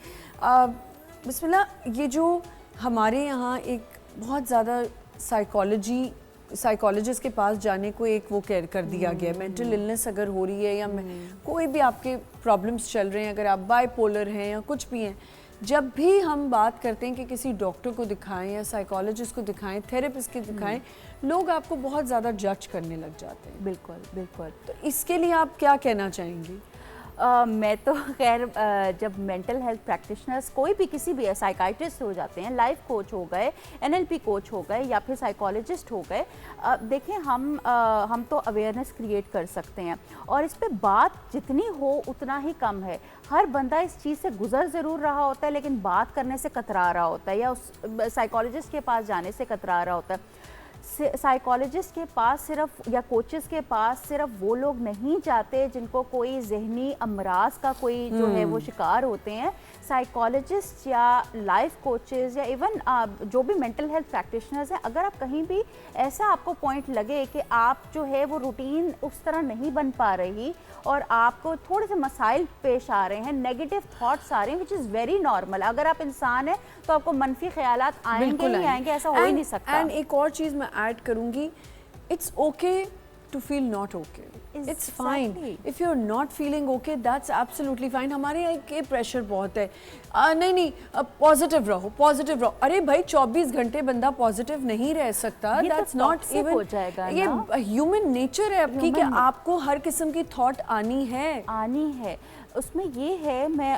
बिस्मिल्लाह, ये जो हमारे यहाँ एक बहुत ज़्यादा साइकोलॉजिस्ट के पास जाने को एक वो कर दिया गया है। मेंटल इलनेस अगर हो रही है या कोई भी आपके प्रॉब्लम्स चल रहे हैं, अगर आप बाइपोलर हैं या कुछ भी हैं, जब भी हम बात करते हैं कि किसी डॉक्टर को दिखाएं या साइकोलॉजिस्ट को दिखाएं, थेरेपिस्ट को दिखाएं, लोग आपको बहुत ज़्यादा जज करने लग जाते हैं। बिल्कुल बिल्कुल। तो इसके लिए आप क्या कहना चाहेंगी? मैं तो खैर जब मेंटल हेल्थ प्रैक्टिशनर्स कोई भी किसी भी साइकाइट्रिस्ट हो जाते हैं, लाइफ कोच हो गए, NLP कोच हो गए या फिर साइकोलॉजिस्ट हो गए, देखें हम तो अवेयरनेस क्रिएट कर सकते हैं और इस पे बात जितनी हो उतना ही कम है। हर बंदा इस चीज़ से गुजर ज़रूर रहा होता है, लेकिन बात करने से कतरा रहा होता है या उस साइकोलॉजिस्ट के पास जाने से कतरा रहा होता है। साइकोलॉजिस्ट के पास सिर्फ या कोचेस के पास सिर्फ वो लोग नहीं जाते जिनको कोई जहनी अमराज का कोई जो है वो शिकार होते हैं। साइकोलॉजिस्ट या लाइफ कोचेस या इवन जो भी मेंटल हेल्थ प्रैक्टिशनर्स हैं, अगर आप कहीं भी ऐसा आपको पॉइंट लगे कि आप जो है वो रूटीन उस तरह नहीं बन पा रही और आपको थोड़े से मसाइल पेश आ रहे हैं, नेगेटिव थॉट्स आ रहे हैं, विच इज़ वेरी नॉर्मल। अगर आप इंसान हैं तो आपको मनफी ख्यालात आएंगे ही आएंगे, ऐसा हो ही नहीं सकता। एंड एक और चीज़ मैं ऐड करूँगी, it's okay to feel not okay. It's fine. Exactly. If you're not feeling okay, that's absolutely fine. हमारे यहाँ के प्रेशर बहुत है, नहीं पॉजिटिव रहो. अरे भाई 24 घंटे बंदा पॉजिटिव नहीं रह सकता. ये तो That's not toxic even, हो जाएगा ये ना। ह्यूमन नेचर है आपकी कि आपको हर किस्म की थॉट आनी है. उसमें ये है, मैं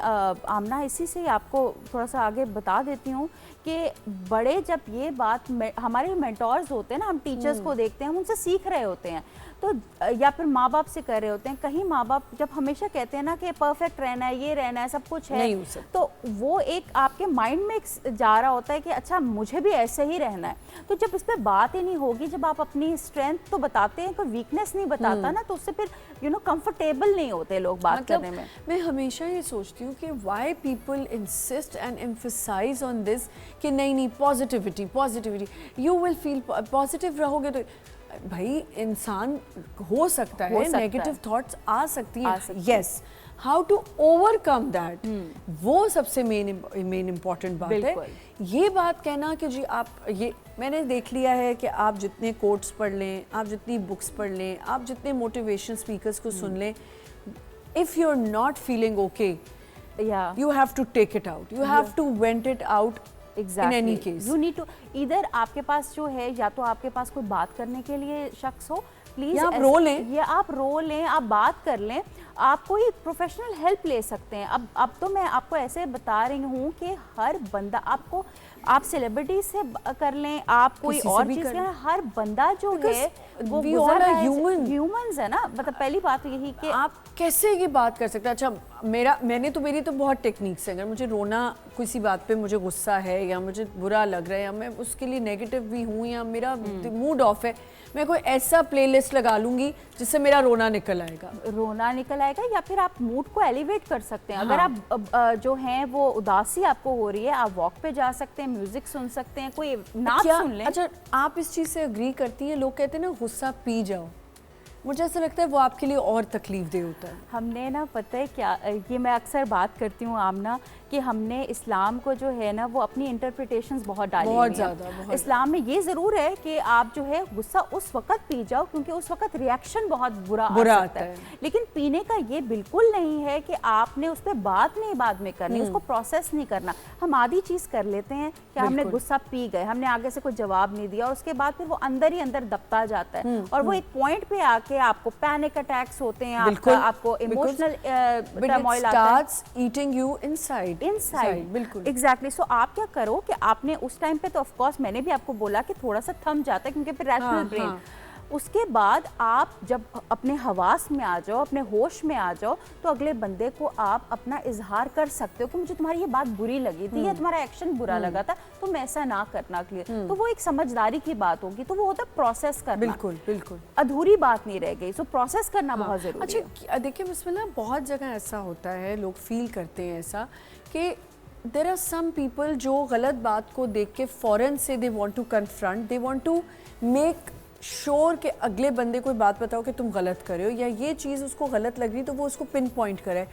आमना इसी से आपको थोड़ा सा आगे बता देती हूँ कि बड़े जब ये बात हमारे मेंटोर्स होते हैं ना, हम टीचर्स को देखते हैं, हम उनसे सीख रहे होते हैं, तो या फिर माँ बाप से कर रहे होते हैं. कहीं माँ बाप जब हमेशा कहते हैं ना कि परफेक्ट रहना है, ये रहना है, सब कुछ है, नहीं हो सकता. तो वो एक आपके माइंड में जा रहा होता है कि अच्छा मुझे भी ऐसे ही रहना है. तो जब इस पर बात ही नहीं होगी, जब आप अपनी स्ट्रेंथ तो बताते हैं, कोई वीकनेस नहीं बताता ना, तो उससे फिर कंफर्टेबल नहीं होते लोग बात करने में. मैं हमेशा ये सोचती हूँ कि why people insist and emphasise on this कि नहीं positivity, you will feel positive रहोगे तो भाई इंसान हो सकता है, नेगेटिव थॉट्स आ सकती हैं. Yes, how to overcome that, वो सबसे मेन इम्पॉर्टेंट बात है. ये बात कहना कि जी आप, ये मैंने देख लिया है कि आप जितने कोट्स पढ़ लें, आप जितनी बुक्स पढ़ लें, आप जितने मोटिवेशन स्पीकर्स को सुन लें, if you're not feeling okay, you have to take it out, you have to vent it out. Exactly. In any case, you need to either आपके पास जो है, या तो आपके पास कोई बात करने के लिए शख्स हो, प्लीज या आप रो लें, या आप रो लें, आप बात कर लें, आप कोई प्रोफेशनल हेल्प ले सकते हैं. अब तो मैं आपको ऐसे बता रही हूँ कि हर बंदा आपको, आप सेलिब्रिटी से कर लें, आप कोई और चीज़ करें, हर बंदा जो है वो ह्यूमंस है ना. मतलब पहली बात तो यही कि आप कैसे ये बात कर सकते हैं. अच्छा मेरी तो बहुत टेक्निक्स हैं. अगर मुझे रोना, किसी बात पे मुझे गुस्सा है या मुझे बुरा लग रहा है या मैं उसके लिए नेगेटिव भी हूँ या मेरा मूड ऑफ है, मैं कोई ऐसा प्लेलिस्ट लगा लूंगी जिससे मेरा रोना निकल आएगा, या फिर आप मूड को एलिवेट कर सकते हैं. अगर आप जो हैं वो उदासी आपको हो रही है, आप वॉक पे जा सकते हैं, म्यूजिक सुन सकते हैं, कोई नाच सुन लें. अच्छा, आप इस चीज़ से अग्री करती हैं? लोग कहते हैं ना गुस्सा पी जाओ, मुझे ऐसा लगता है वो आपके लिए और तकलीफ दे होता है. हमने ना, पता है क्या, ये मैं अक्सर बात करती हूँ आमना, कि हमने इस्लाम को जो है ना वो अपनी इंटरप्रिटेशंस बहुत डाली हुई हैं. इस्लाम में ये ज़रूर है कि आप जो है गुस्सा उस वक़्त पी जाओ क्योंकि उस वक़्त रिएक्शन बहुत बुरा आ सकता है. लेकिन पीने का ये बिल्कुल नहीं है कि आपने उस पर बात नहीं बाद में करनी, उसको प्रोसेस नहीं करना. हम आधी चीज़ कर लेते हैं कि हमने गुस्सा पी गए, हमने आगे से कोई जवाब नहीं दिया और उसके बाद फिर वो अंदर ही अंदर दबता जाता है और वो एक पॉइंट पे आके आपको पैनिक अटैक्स होते हैं, आपको इमोशनल टर्मोइल आता है, ईटिंग यू इनसाइड. बिल्कुल एग्जैक्टली. सो आप क्या करो कि आपने उस टाइम पे, तो ऑफ कोर्स मैंने भी आपको बोला कि थोड़ा सा थम जाता है क्योंकि फिर रैशनल ब्रेन. उसके बाद आप जब अपने हवास में आ जाओ, अपने होश में आ जाओ, तो अगले बंदे को आप अपना इजहार कर सकते हो कि मुझे तुम्हारी ये बात बुरी लगी थी या तुम्हारा एक्शन बुरा लगा था, तुम ऐसा ना करना. क्लियर. तो वो एक समझदारी की बात होगी. तो वो होता है प्रोसेस करना. बिल्कुल अधूरी बात नहीं रह गई. सो प्रोसेस करना बहुत जरूरी है. अच्छा देखिए, बिस्मिल्लाह, बहुत जगह ऐसा होता है, लोग फील करते हैं ऐसा कि देयर आर सम पीपल जो गलत बात को देख के फ़ौरन से they want to confront, they want to make sure कि अगले बंदे को बात बताओ कि तुम गलत कर रहे हो या ये चीज़ उसको गलत लग रही तो वो उसको पिन पॉइंट करे.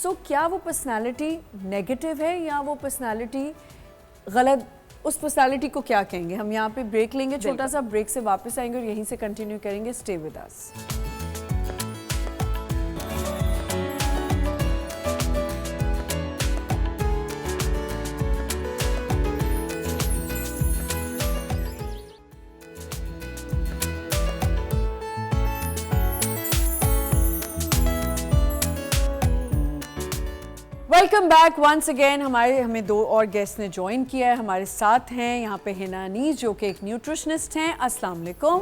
सो क्या वो पर्सनालिटी नेगेटिव है या वो पर्सनालिटी गलत? उस पर्सनालिटी को क्या कहेंगे? हम यहाँ पे ब्रेक लेंगे, छोटा सा ब्रेक से वापस आएंगे और यहीं से कंटिन्यू करेंगे. Stay with us. Welcome back once again. हमें दो और गेस्ट ने ज्वाइन किया है. हमारे साथ हैं यहाँ पे हिना अनीस जो कि एक न्यूट्रिशनिस्ट हैं. अस्सलाम वालेकुम.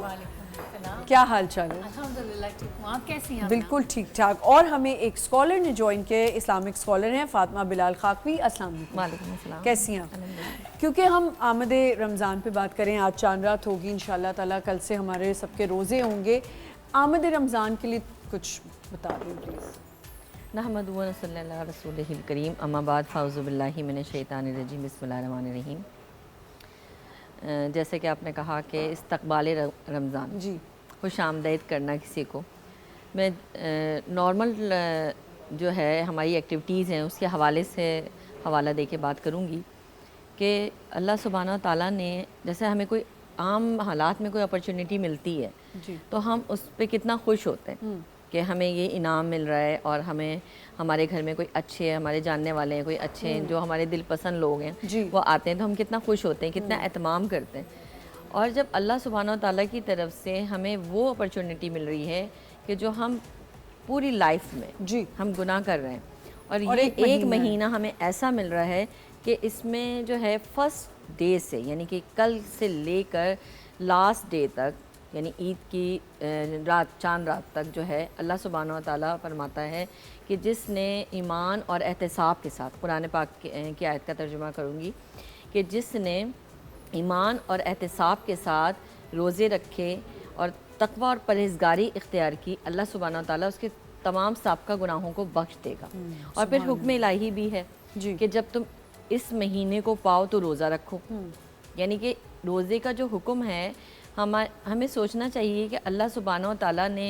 क्या हाल चाल है? अल्हम्दुलिल्लाह ठीक हूँ. आप कैसी हैं? बिल्कुल ठीक ठाक. और हमें एक स्कॉलर ने ज्वाइन किया, इस्लामिक स्कॉलर हैं फातिमा बिलाल खाकवी. अस्सलाम वालेकुम. कैसी हैं आप? क्योंकि हम आमदे रमज़ान पे बात करें, आज चांद रात होगी इंशाल्लाह ताला, कल से हमारे सबके रोज़े होंगे. आमदे रमज़ान के लिए कुछ बता दें प्लीज़. नहमदु व नसल्ली अला रसूलिहिल करीम. अम्मा बाद फ़ाउज़ु बिल्लाहि मिनश शैतानिर रजीम. बिस्मिल्लाहिर रहमानिर रहीम. जैसे कि आपने कहा कि इस्तक़बाल रमज़ान जी, खुश आमदीद करना किसी को, मैं नॉर्मल जो है हमारी एक्टिविटीज़ हैं उसके हवाले से हवाला दे के बात करूँगी कि अल्लाह सुब्हानहू व तआला ने, जैसे हमें कोई आम हालात में कोई अपॉर्चुनिटी मिलती है जी। तो हम उस पर कितना खुश होते हैं कि हमें ये इनाम मिल रहा है और हमें हमारे घर में कोई अच्छे हमारे जानने वाले हैं, कोई अच्छे हैं जो हमारे दिल पसंद लोग हैं, वो आते हैं तो हम कितना खुश होते हैं, कितना एहतमाम करते हैं। और जब अल्लाह सुब्हानो ताला की तरफ से हमें वो अपॉर्चुनिटी मिल रही है कि जो हम पूरी लाइफ में जी हम गुनाह कर रहे हैं और ये एक महीना हमें ऐसा मिल रहा है कि इसमें जो है फर्स्ट डे से यानी कि कल से लेकर लास्ट डे तक यानी ईद की रात चांद रात तक जो है अल्लाह सुब्हानो व तआला फरमाता है कि जिसने ईमान और एहतिसाब के साथ, कुरान पाक की आयत का तर्जुमा करूँगी कि जिसने ईमान और एहतिसाब के साथ रोज़े रखे और तकवा और परहेज़गारी इख्तियार की, अल्लाह सुब्हानो व तआला उसके तमाम साबका गुनाहों को बख्श देगा। और फिर हुक्म इलाही भी है कि जब तुम इस महीने को पाओ तो रोज़ा रखो। यानी कि रोज़े का जो हुक्म है हमें सोचना चाहिए कि अल्लाह सुब्हानो व तआला ने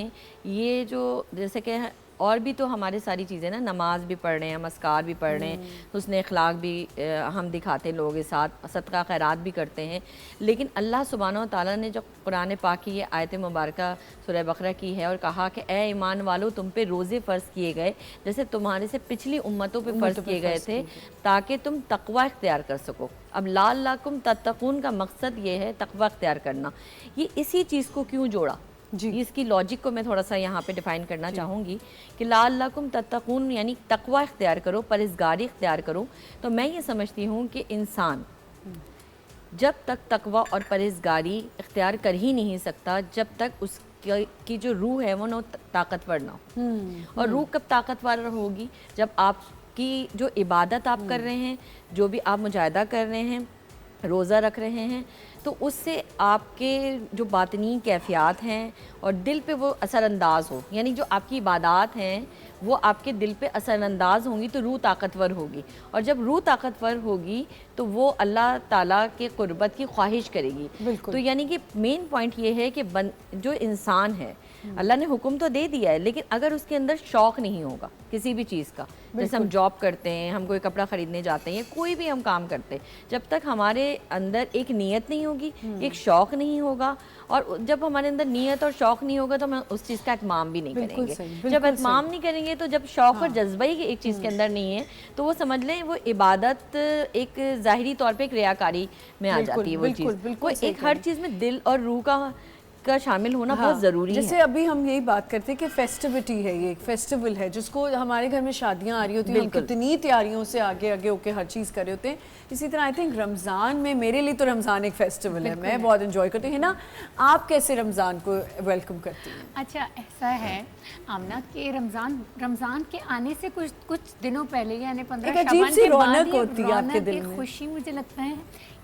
ये जो, जैसे कि और भी तो हमारे सारी चीज़ें ना, नमाज भी पढ़ रहे हैं, मस्कार भी पढ़ रहे हैं, हुस्न अखलाक भी हम दिखाते हैं लोगों के साथ, सदका खैरात भी करते हैं, लेकिन अल्लाह सुब्हानो व तआला ने जो कुरान पाक की ये आयत मुबारका सूरह बकरा की है और कहा कि ए ईमान वालों तुम पे रोज़े फ़र्ज़ किए गए जैसे तुम्हारे से पिछली उम्मतों पे फ़र्ज़ किए गए थे ताकि तुम तकवा इख्तियार कर सको। अब लअल्लकुम तत्तकून का मकसद ये है तकवा इख्तियार करना। ये इसी चीज़ को क्यों जोड़ा जी, इसकी लॉजिक को मैं थोड़ा सा यहाँ पे डिफ़ाइन करना चाहूँगी कि लअल्लकुम तत्तकून यानी तकवा इख्तियार करो, परहेज़गारी इख्तियार करो। तो मैं ये समझती हूँ कि इंसान जब तक तकवा और परहेज़गारी इख्तियार कर ही नहीं सकता जब तक उसकी जो रूह है वो न ताकतवर ना हो। और रूह कब ताकतवर होगी? जब आपकी जो इबादत आप कर रहे हैं, जो भी आप मुजाहिदा कर रहे हैं, रोज़ा रख रहे हैं, तो उससे आपके जो बातनी कैफियत हैं और दिल पे वो असरअंदाज हो, यानी जो आपकी इबादत हैं वो आपके दिल पे असरअंदाज होंगी तो रूह ताकतवर होगी। और जब रूह ताकतवर होगी तो वो अल्लाह ताला के क़ुर्बत की ख्वाहिश करेगी। तो यानी कि मेन पॉइंट ये है कि जो इंसान है, अल्लाह ने हुक्म तो दे दिया है, लेकिन अगर उसके अंदर शौक़ नहीं होगा किसी भी चीज़ का, जैसे हम जॉब करते हैं, हम कोई कपड़ा ख़रीदने जाते हैं या कोई भी हम काम करते हैं, जब तक हमारे अंदर एक नीयत नहीं होगी, एक शौक़ नहीं होगा, और जब हमारे अंदर नीयत और शौक़ नहीं होगा तो हम उस चीज़ का एहतमाम भी नहीं करेंगे। जब एहतमाम नहीं करेंगे तो जब शौक़ और जज्बा ही एक चीज़ के अंदर नहीं है तो वो समझ लें वो इबादत एक ज़ाहिरी तौर पे एक रियाकारी में आ जाती है। वो चीज़ वो एक हर चीज़ में दिल और रूह का शामिल होना बहुत ज़रूरी है। जैसे अभी हम यही बात करते हैं कि फेस्टिविटी है, ये एक फेस्टिवल है जिसको हमारे घर में शादियां आ रही होती हैं, हम कितनी तैयारियों से आगे आगे होके हर चीज़ कर रहे होते हैं। इसी तरह आई थिंक रमज़ान में, मेरे लिए तो रमज़ान एक फेस्टिवल है, मैं बहुत इंजॉय करती हूँ। है ना, आप कैसे रमज़ान को वेलकम करती हैं? अच्छा, ऐसा है आमना कि रमज़ान के आने से कुछ दिनों पहले यानी 15 अजीब सी रौनक होती है आपके दिल में, खुशी, मुझे लगता है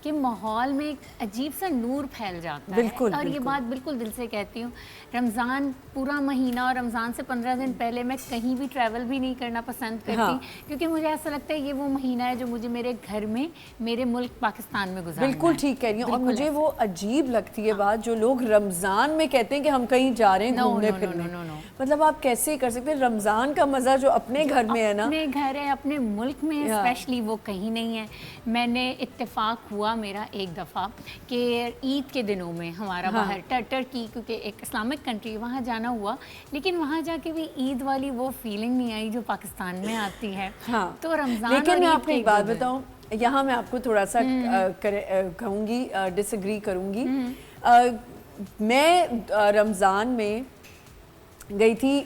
कि माहौल में एक अजीब सा नूर फैल जाता बिल्कुल, है। और ये बात बिल्कुल दिल से कहती हूँ। रमज़ान पूरा महीना और रमज़ान से 15 दिन पहले मैं कहीं भी ट्रैवल भी नहीं करना पसंद करती, क्योंकि मुझे ऐसा लगता है ये वो महीना है जो मुझे मेरे घर में, मेरे मुल्क पाकिस्तान में गुजारना है। बिल्कुल ठीक कह रही हैं। और मुझे वो अजीब लगती है बात जो लोग रमज़ान में कहते हैं कि हम कहीं जा रहे हैं घूमने फिरने। मतलब आप कैसे कर सकते हैं? रमज़ान का मज़ा जो अपने घर में है ना, अपने घर है, अपने मुल्क में स्पेशली, वो कहीं नहीं है। मैंने इत्तेफाक हुआ मेरा एक दफ़ा कि ईद के दिनों में हमारा बाहर टर्की, क्योंकि एक इस्लामिक कंट्री, वहाँ जाना हुआ, लेकिन वहाँ जाके भी ईद वाली वो फीलिंग नहीं आई जो पाकिस्तान में आती है। तो रमज़ान, लेकिन मैं आपको एक बात बताऊँ, यहाँ मैं आपको थोड़ा सा कहूँगी, डिसएग्री करूँगी। मैं रमज़ान में गई थी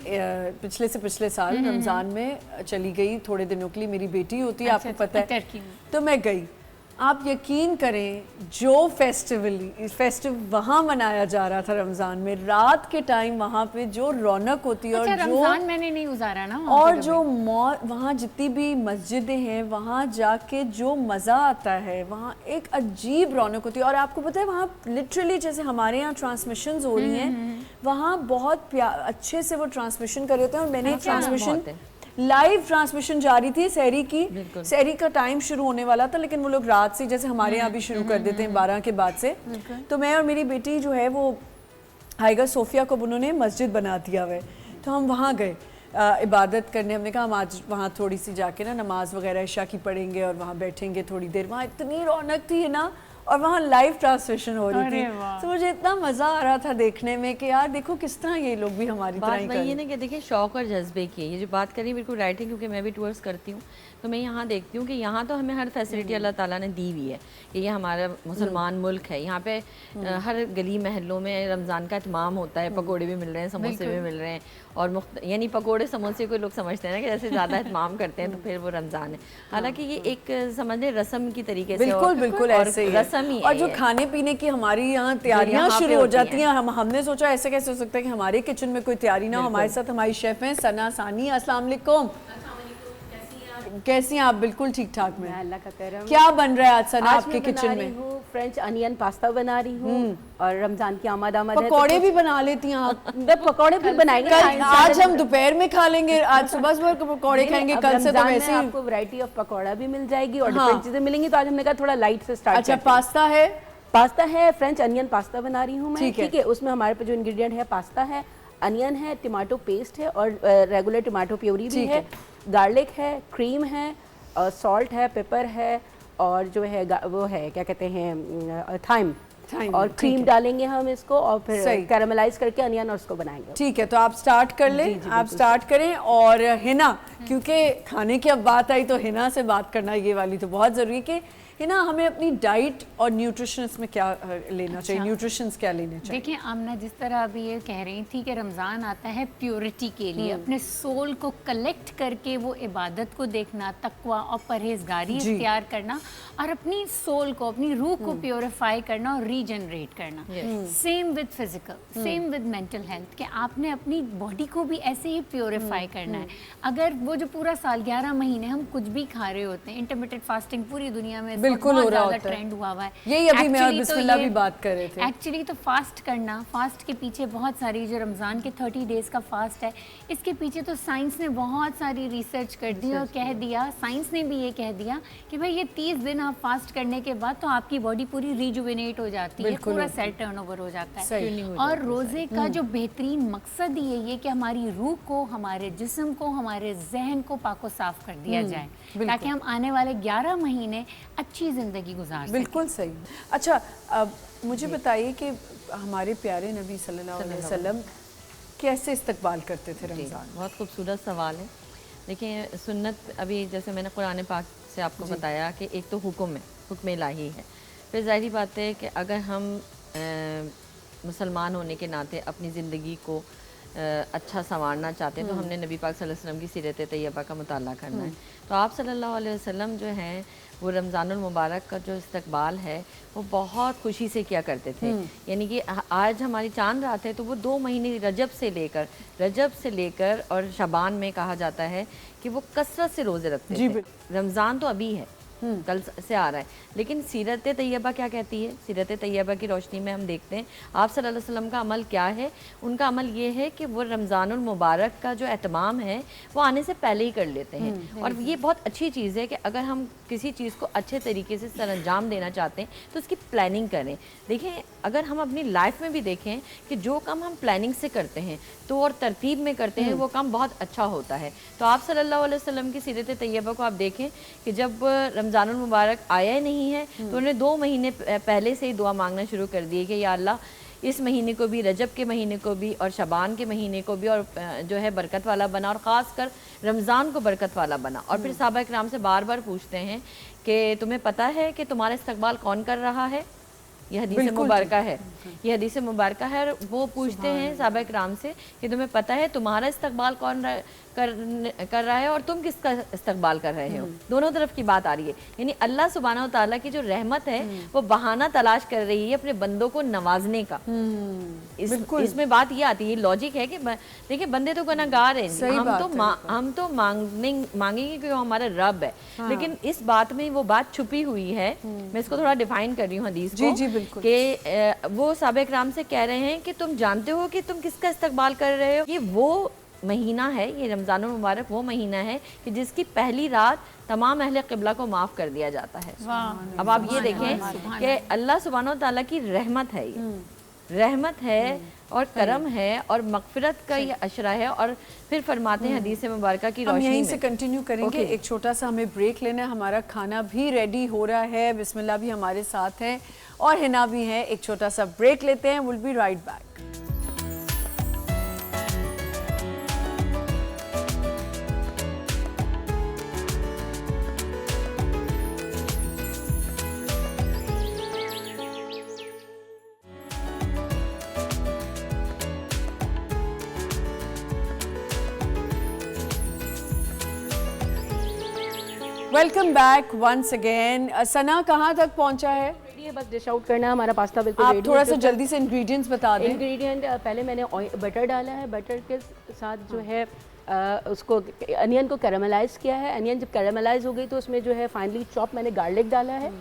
पिछले से पिछले साल, रमज़ान में चली गई थोड़े दिनों के लिए, मेरी बेटी होती है, आपको पता है, तो मैं गई। आप यकीन करें जो फेस्टिव वहाँ मनाया जा रहा था रमज़ान में, रात के टाइम वहाँ पे जो रौनक होती है, और जो रमज़ान मैंने नहीं गुजारा ना, और जो वहाँ जितनी भी मस्जिदें हैं, वहाँ जाके जो मज़ा आता है, वहाँ एक अजीब रौनक होती है। और आपको पता है वहाँ लिटरली जैसे हमारे यहाँ ट्रांसमिशंस हो रही हैं, वहाँ बहुत अच्छे से वो ट्रांसमिशन कर रहे होते हैं। और मैंने ट्रांसमिशन, लाइव ट्रांसमिशन जारी थी सहरी की, सहरी का टाइम शुरू होने वाला था, लेकिन वो लोग रात से, जैसे हमारे यहाँ भी शुरू कर देते हैं 12 के बाद से। तो मैं और मेरी बेटी जो है वो हाइगा सोफिया को उन्होंने मस्जिद बना दिया हुआ है, तो हम वहाँ गए इबादत करने। हमने कहा हम आज वहाँ थोड़ी सी जाके ना नमाज वगैरह इशा की पढ़ेंगे और वहाँ बैठेंगे थोड़ी देर। वहाँ इतनी रौनक थी है ना, और वहाँ लाइव ट्रांसलेशन हो रही थी। अरे वाह। तो मुझे इतना मज़ा आ रहा था देखने में कि यार देखो किस तरह ये लोग भी हमारी तरह बात ही वही है करें। ना कि देखिए शौक और जज्बे की ये जो बात करी बिल्कुल राइट है, क्योंकि मैं भी टूर्स करती हूँ तो मैं यहाँ देखती हूँ कि यहाँ तो हमें हर फैसिलिटी अल्लाह ताला ने दी हुई है कि ये हमारा मुसलमान मुल्क है। यहाँ पे हर गली महलों में रमज़ान का इत्माम होता है, पकोड़े भी मिल रहे हैं, समोसे भी मिल रहे हैं, और यानी पकोड़े समोसे को लोग समझते हैं ना कि जैसे ज़्यादा इत्माम करते हैं तो फिर वो रमज़ान है। हालांकि ये एक समझ लें रस्म की तरीके से, बिल्कुल बिल्कुल और ऐसे ही है। रस्म ही है और जो ये। खाने पीने की हमारी यहाँ तैयारियां यहाँ पे शुरू हो होती जाती हैं। हैं, हमने सोचा ऐसे कैसे हो सकता है कि हमारे किचन में कोई तैयारी ना हो। हमारे साथ हमारी शेफ हैं सना सानी। अस्सलाम वालेकुम, कैसी हैं आप? बिल्कुल ठीक ठाक में। अल्लाह का करम। क्या बन रहा है आज सना आज आपके मैं बना किचन रही में? हूँ फ्रेंच अनियन पास्ता बना रही हूँ और रमजान की आमद है तो पकौड़े भी बना लेती हैं आप? जब पकौड़े भी बनाएंगे कल आज हम दोपहर में खा लेंगे, आज सुबह सुबह पकौड़े खाएंगे, कल से तो वैसे ही। आपको वैरायटी ऑफ पकौड़ा भी मिल जाएगी और हाँ। डिफरेंट चीजें मिलेंगी, तो आज हमने कहा थोड़ा लाइट से स्टार्ट अच्छा, पास्ता है? पास्ता है, फ्रेंच अनियन पास्ता बना रही हूँ मैं। ठीक है। ठीक है, उसमें हमारे पे जो इंग्रेडिएंट है, पास्ता है, अनियन है, टमाटो पेस्ट है और रेगुलर टमाटो प्योरी भी ठीक है, है। गार्लिक है, क्रीम है, सॉल्ट है, पेपर है और जो है वो है क्या कहते हैं थाइम, Thyme, और ठीक क्रीम है। डालेंगे हम इसको और फिर सही। कैरामलाइज करके अनियन और उसको बनाएंगे। ठीक है, तो आप स्टार्ट कर लें। आप स्टार्ट करें। और हिना, क्योंकि खाने की अब बात आई तो हिना से बात करना ये वाली तो बहुत ज़रूरी है कि हिना हमें अपनी डाइट और न्यूट्रिशंस में क्या लेना चाहिए, न्यूट्रिशंस क्या लेने चाहिए? देखिए आमना, जिस तरह अभी ये कह रही थी कि रमज़ान आता है प्योरिटी के लिए, अपने सोल को कलेक्ट करके वो इबादत को देखना, तकवा और परहेजगारी जी। इख्तियार करना और अपनी सोल को, अपनी रूह को प्योरीफाई करना और रीजनरेट करना। Same with physical, same with mental health, कि आपने अपनी बॉडी को भी ऐसे ही प्योरीफाई करना है। अगर वो जो पूरा साल 11 महीने हम कुछ भी खा रहे होते हैं, इंटरमिटेंट फास्टिंग पूरी दुनिया में बिल्कुल हो रहा होता है। ट्रेंड हुआ हुआ है। यही अभी मैं और Actually तो बिस्मिल्लाह ये- भी बात कर रहे थे। एक्चुअली तो फास्ट करना, फास्ट के पीछे बहुत सारी, जो रमज़ान के 30 डेज़ का फास्ट है, इसके पीछे तो साइंस ने बहुत सारी रिसर्च कर दी और कह दिया, साइंस ने भी ये कह दिया कि भाई ये 30 दिन आप फास्ट करने के बाद तो आपकी बॉडी पूरी रिजुविनेट हो जाती है, बिल्कुल पूरा होती सेल टर्नओवर हो जाता सही। है। और रोज़े का जो बेहतरीन मकसद ही है ये कि हमारी रूह को, हमारे जिस्म को, हमारे जहन को पाको साफ कर दिया जाए, ताकि हम आने वाले 11 महीने अच्छी ज़िंदगी गुजार सकें। बिल्कुल सही। अच्छा, अब मुझे बताइए कि हमारे प्यारे नबी सल्लल्लाहु अलैहि वसल्लम कैसे इस्तकबाल करते थे जी, रमज़ान? बहुत खूबसूरत सवाल है। देखिए सुन्नत, अभी जैसे मैंने कुरान पाक से आपको बताया कि एक तो हुक्म है, हुक्म इलाही है, फिर ज़ाहिर बात है कि अगर हम मुसलमान होने के नाते अपनी ज़िंदगी को अच्छा संवारना चाहते हैं तो हमने नबी पाक सल्लल्लाहु अलैहि वसल्लम की सीरत तैयबा का मुताला करना है। तो आप सल्लल्लाहु अलैहि वसल्लम जो हैं वो रमज़ानुल मुबारक का जो इस्तकबाल है वो बहुत खुशी से किया करते थे। यानी कि आज हमारी चांद रात है तो वो 2 महीने रजब से लेकर और शबान में कहा जाता है कि वो कसरत से रोज़े रखते जी, थे। रमज़ान तो अभी है, कल से आ रहा है, लेकिन सीरत तैयबा क्या कहती है? सीरत तैयबा की रोशनी में हम देखते हैं आप सल्लल्लाहु अलैहि वसल्लम का अमल क्या है। उनका अमल ये है कि वो रमज़ानुल मुबारक का जो एहतमाम है वो आने से पहले ही कर लेते हैं। और ये बहुत अच्छी चीज़ है कि अगर हम किसी चीज़ को अच्छे तरीके से सरअंजाम देना चाहते हैं तो उसकी प्लानिंग करें। देखें, अगर हम अपनी लाइफ में भी देखें कि जो काम हम प्लानिंग से करते हैं तो और तरतीब में करते हैं वो काम बहुत अच्छा होता है। तो आप सल्लल्लाहु अलैहि वसल्लम की सीरत तैयबा को आप देखें कि जब रमज़ानुल मुबारक आया ही नहीं है तो उन्होंने 2 महीने पहले से ही दुआ मांगना शुरू कर दी कि या अल्लाह इस महीने को भी, रजब के महीने को भी और शबान के महीने को भी और जो है बरकत वाला बना, और ख़ास कर रमज़ान को बरकत वाला बना। और फिर सहाबा इकराम से बार बार पूछते हैं कि तुम्हें पता है कि तुम्हारा इस्तकबाल कौन कर रहा है? यह हदीस मुबारका है, यह हदीस मुबारका है। और वो पूछते हैं सहाबा इकराम से कि तुम्हें पता है तुम्हारा इस्तकबाल कौन कर रहा है और तुम किसका इस्तकबाल कर रहे हो? दोनों तरफ की बात आ रही है। यानी अल्लाह सुब्हानहू तआला की जो रहमत है वो बहाना तलाश कर रही है अपने बंदों को नवाजने का। इसमें बात ये आती है, लॉजिक है कि देखिए बंदे तो गुनहगार हैं, हम तो मांगेंगे कि वो हमारा रब है। लेकिन इस बात में वो बात छुपी हुई है। मैं इसको थोड़ा डिफाइन कर रही हूँ हदीस को कि वो सहाबा इकराम से कह रहे हैं कि तुम जानते हो कि तुम किसका इस्तकबाल कर रहे हो? ये वो महीना है, ये रमज़ानुल मुबारक वो महीना है कि जिसकी पहली रात तमाम अहले क़िबला को माफ़ कर दिया जाता है। अब आप ये देखें कि अल्लाह सुब्हानहू तआला की रहमत है, ये रहमत है और करम है और मग़फ़िरत का ये अशरा है। और फिर फरमाते हैं हदीस मुबारका की रोशनी में, हम यहीं से कंटिन्यू करेंगे। एक छोटा सा हमें ब्रेक लेना है, हमारा खाना भी रेडी हो रहा है, बिस्मिल्लाह भी हमारे साथ है और हिना भी हैं। एक छोटा सा ब्रेक लेते हैं, will be right back. Welcome back once again. Sana कहाँ तक पहुँचा है? रेडी है, बस डिश आउट करना है। हमारा पास्ता बिल्कुल आप रेडी थोड़ा है। सा जल्दी से इंग्रेडिएंट्स बता दें। इंग्रेडिएंट पहले मैंने बटर डाला है, बटर के साथ जो है उसको अनियन को कैरामलाइज किया है। अनियन जब कैरामलाइज हो गई तो उसमें जो है फाइनली चॉप मैंने गार्लिक डाला है,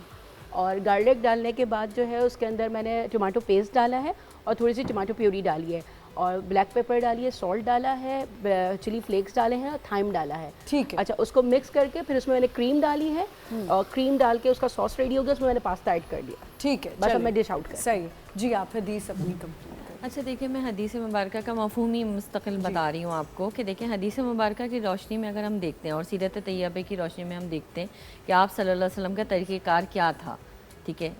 और गार्लिक डालने के बाद जो है उसके अंदर मैंने टमाटो पेस्ट डाला है और थोड़ी सी टमाटो प्यूरी डाली है, और ब्लैक पेपर डाली है, सॉल्ट डाला है, चिली फ्लेक्स डाले हैं और थाइम डाला है। ठीक है। अच्छा, उसको मिक्स करके फिर उसमें मैंने क्रीम डाली है, और क्रीम डाल के उसका सॉस रेडी हो गया, उसमें मैंने पास्ता ऐड कर दिया। ठीक है, बस अब चलिए। मैं डिश आउट कर। सही है जी। आप हदीस अपनी कंप्लीट करें। अच्छा देखिए, मैं हदीस मुबारक का मफ़हूम ही मुस्तकिल बता रही हूँ आपको कि देखिए हदीस मुबारक की रोशनी में अगर हम देखते हैं और सीरत तैयबा की रोशनी में हम देखते हैं कि आप सल्लल्लाहु अलैहि वसल्लम का तरीक़ेकार क्या था, ठीक है।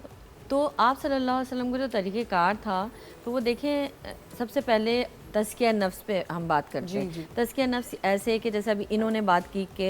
तो आप सल्लल्लाहु अलैहि वसल्लम का जो तरीक़ेकार था, तो वो देखें सबसे पहले तज़किया नफ्स पे हम बात करते हैं। तज़किया नफ्स ऐसे कि जैसे अभी इन्होंने बात की कि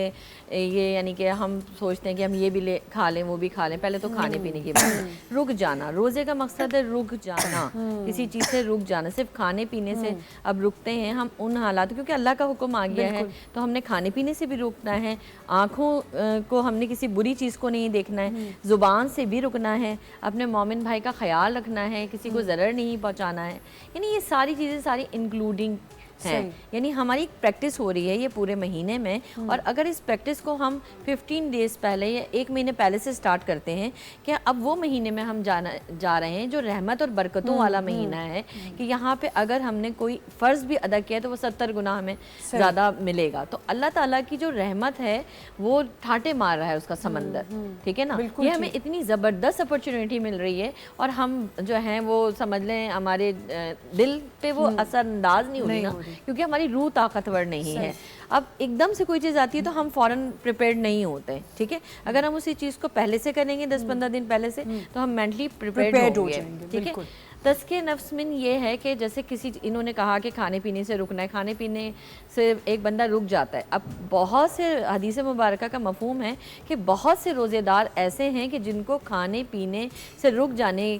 ये यानी कि हम सोचते हैं कि हम ये भी ले खा लें वो भी खा लें, पहले तो खाने पीने की बात है। रुक जाना, रोज़े का मकसद है रुक जाना, किसी चीज़ से रुक जाना। सिर्फ खाने पीने से अब रुकते हैं हम उन हालात, क्योंकि अल्लाह का हुक्म आ गया है तो हमने खाने पीने से भी रुकना है, आँखों को हमने किसी बुरी चीज़ को नहीं देखना है, ज़ुबान से भी रुकना है, अपने मोमिन भाई का ख्याल रखना है, किसी को ज़रर नहीं पहुँचाना है। यानी ये सारी चीज़ें सारी इंक्लूडिंग है, यानी हमारी प्रैक्टिस हो रही है ये पूरे महीने में। और अगर इस प्रैक्टिस को हम 15 डेज़ पहले या 1 महीने पहले से स्टार्ट करते हैं कि अब वो महीने में हम जा रहे हैं जो रहमत और बरकतों वाला महीना है, कि यहाँ पे अगर हमने कोई फ़र्ज़ भी अदा किया तो वो 70 गुना हमें ज़्यादा मिलेगा। तो अल्लाह ताला की जो रहमत है वो ठाटे मार रहा है उसका समंदर, ठीक है ना। ये हमें इतनी ज़बरदस्त अपॉर्चुनिटी मिल रही है और हम जो हैं वो समझ लें हमारे दिल पे वो असरअंदाज नहीं हो रही ना, क्योंकि हमारी रूह ताकतवर नहीं है। अब एकदम से कोई चीज़ आती है तो हम फ़ौरन प्रिपेयर्ड नहीं होते, ठीक है। अगर हम उसी चीज़ को पहले से करेंगे 10-15 दिन पहले से, तो हम मेंटली प्रिपेयर्ड हो जाएंगे, ठीक है। तज़किया नफ्स में ये है कि जैसे किसी इन्होंने कहा कि खाने पीने से रुकना है, खाने पीने से एक बंदा रुक जाता है। अब बहुत से हदीस मुबारक का मफ़हूम है कि बहुत से रोज़ेदार ऐसे हैं कि जिनको खाने पीने से रुक जाने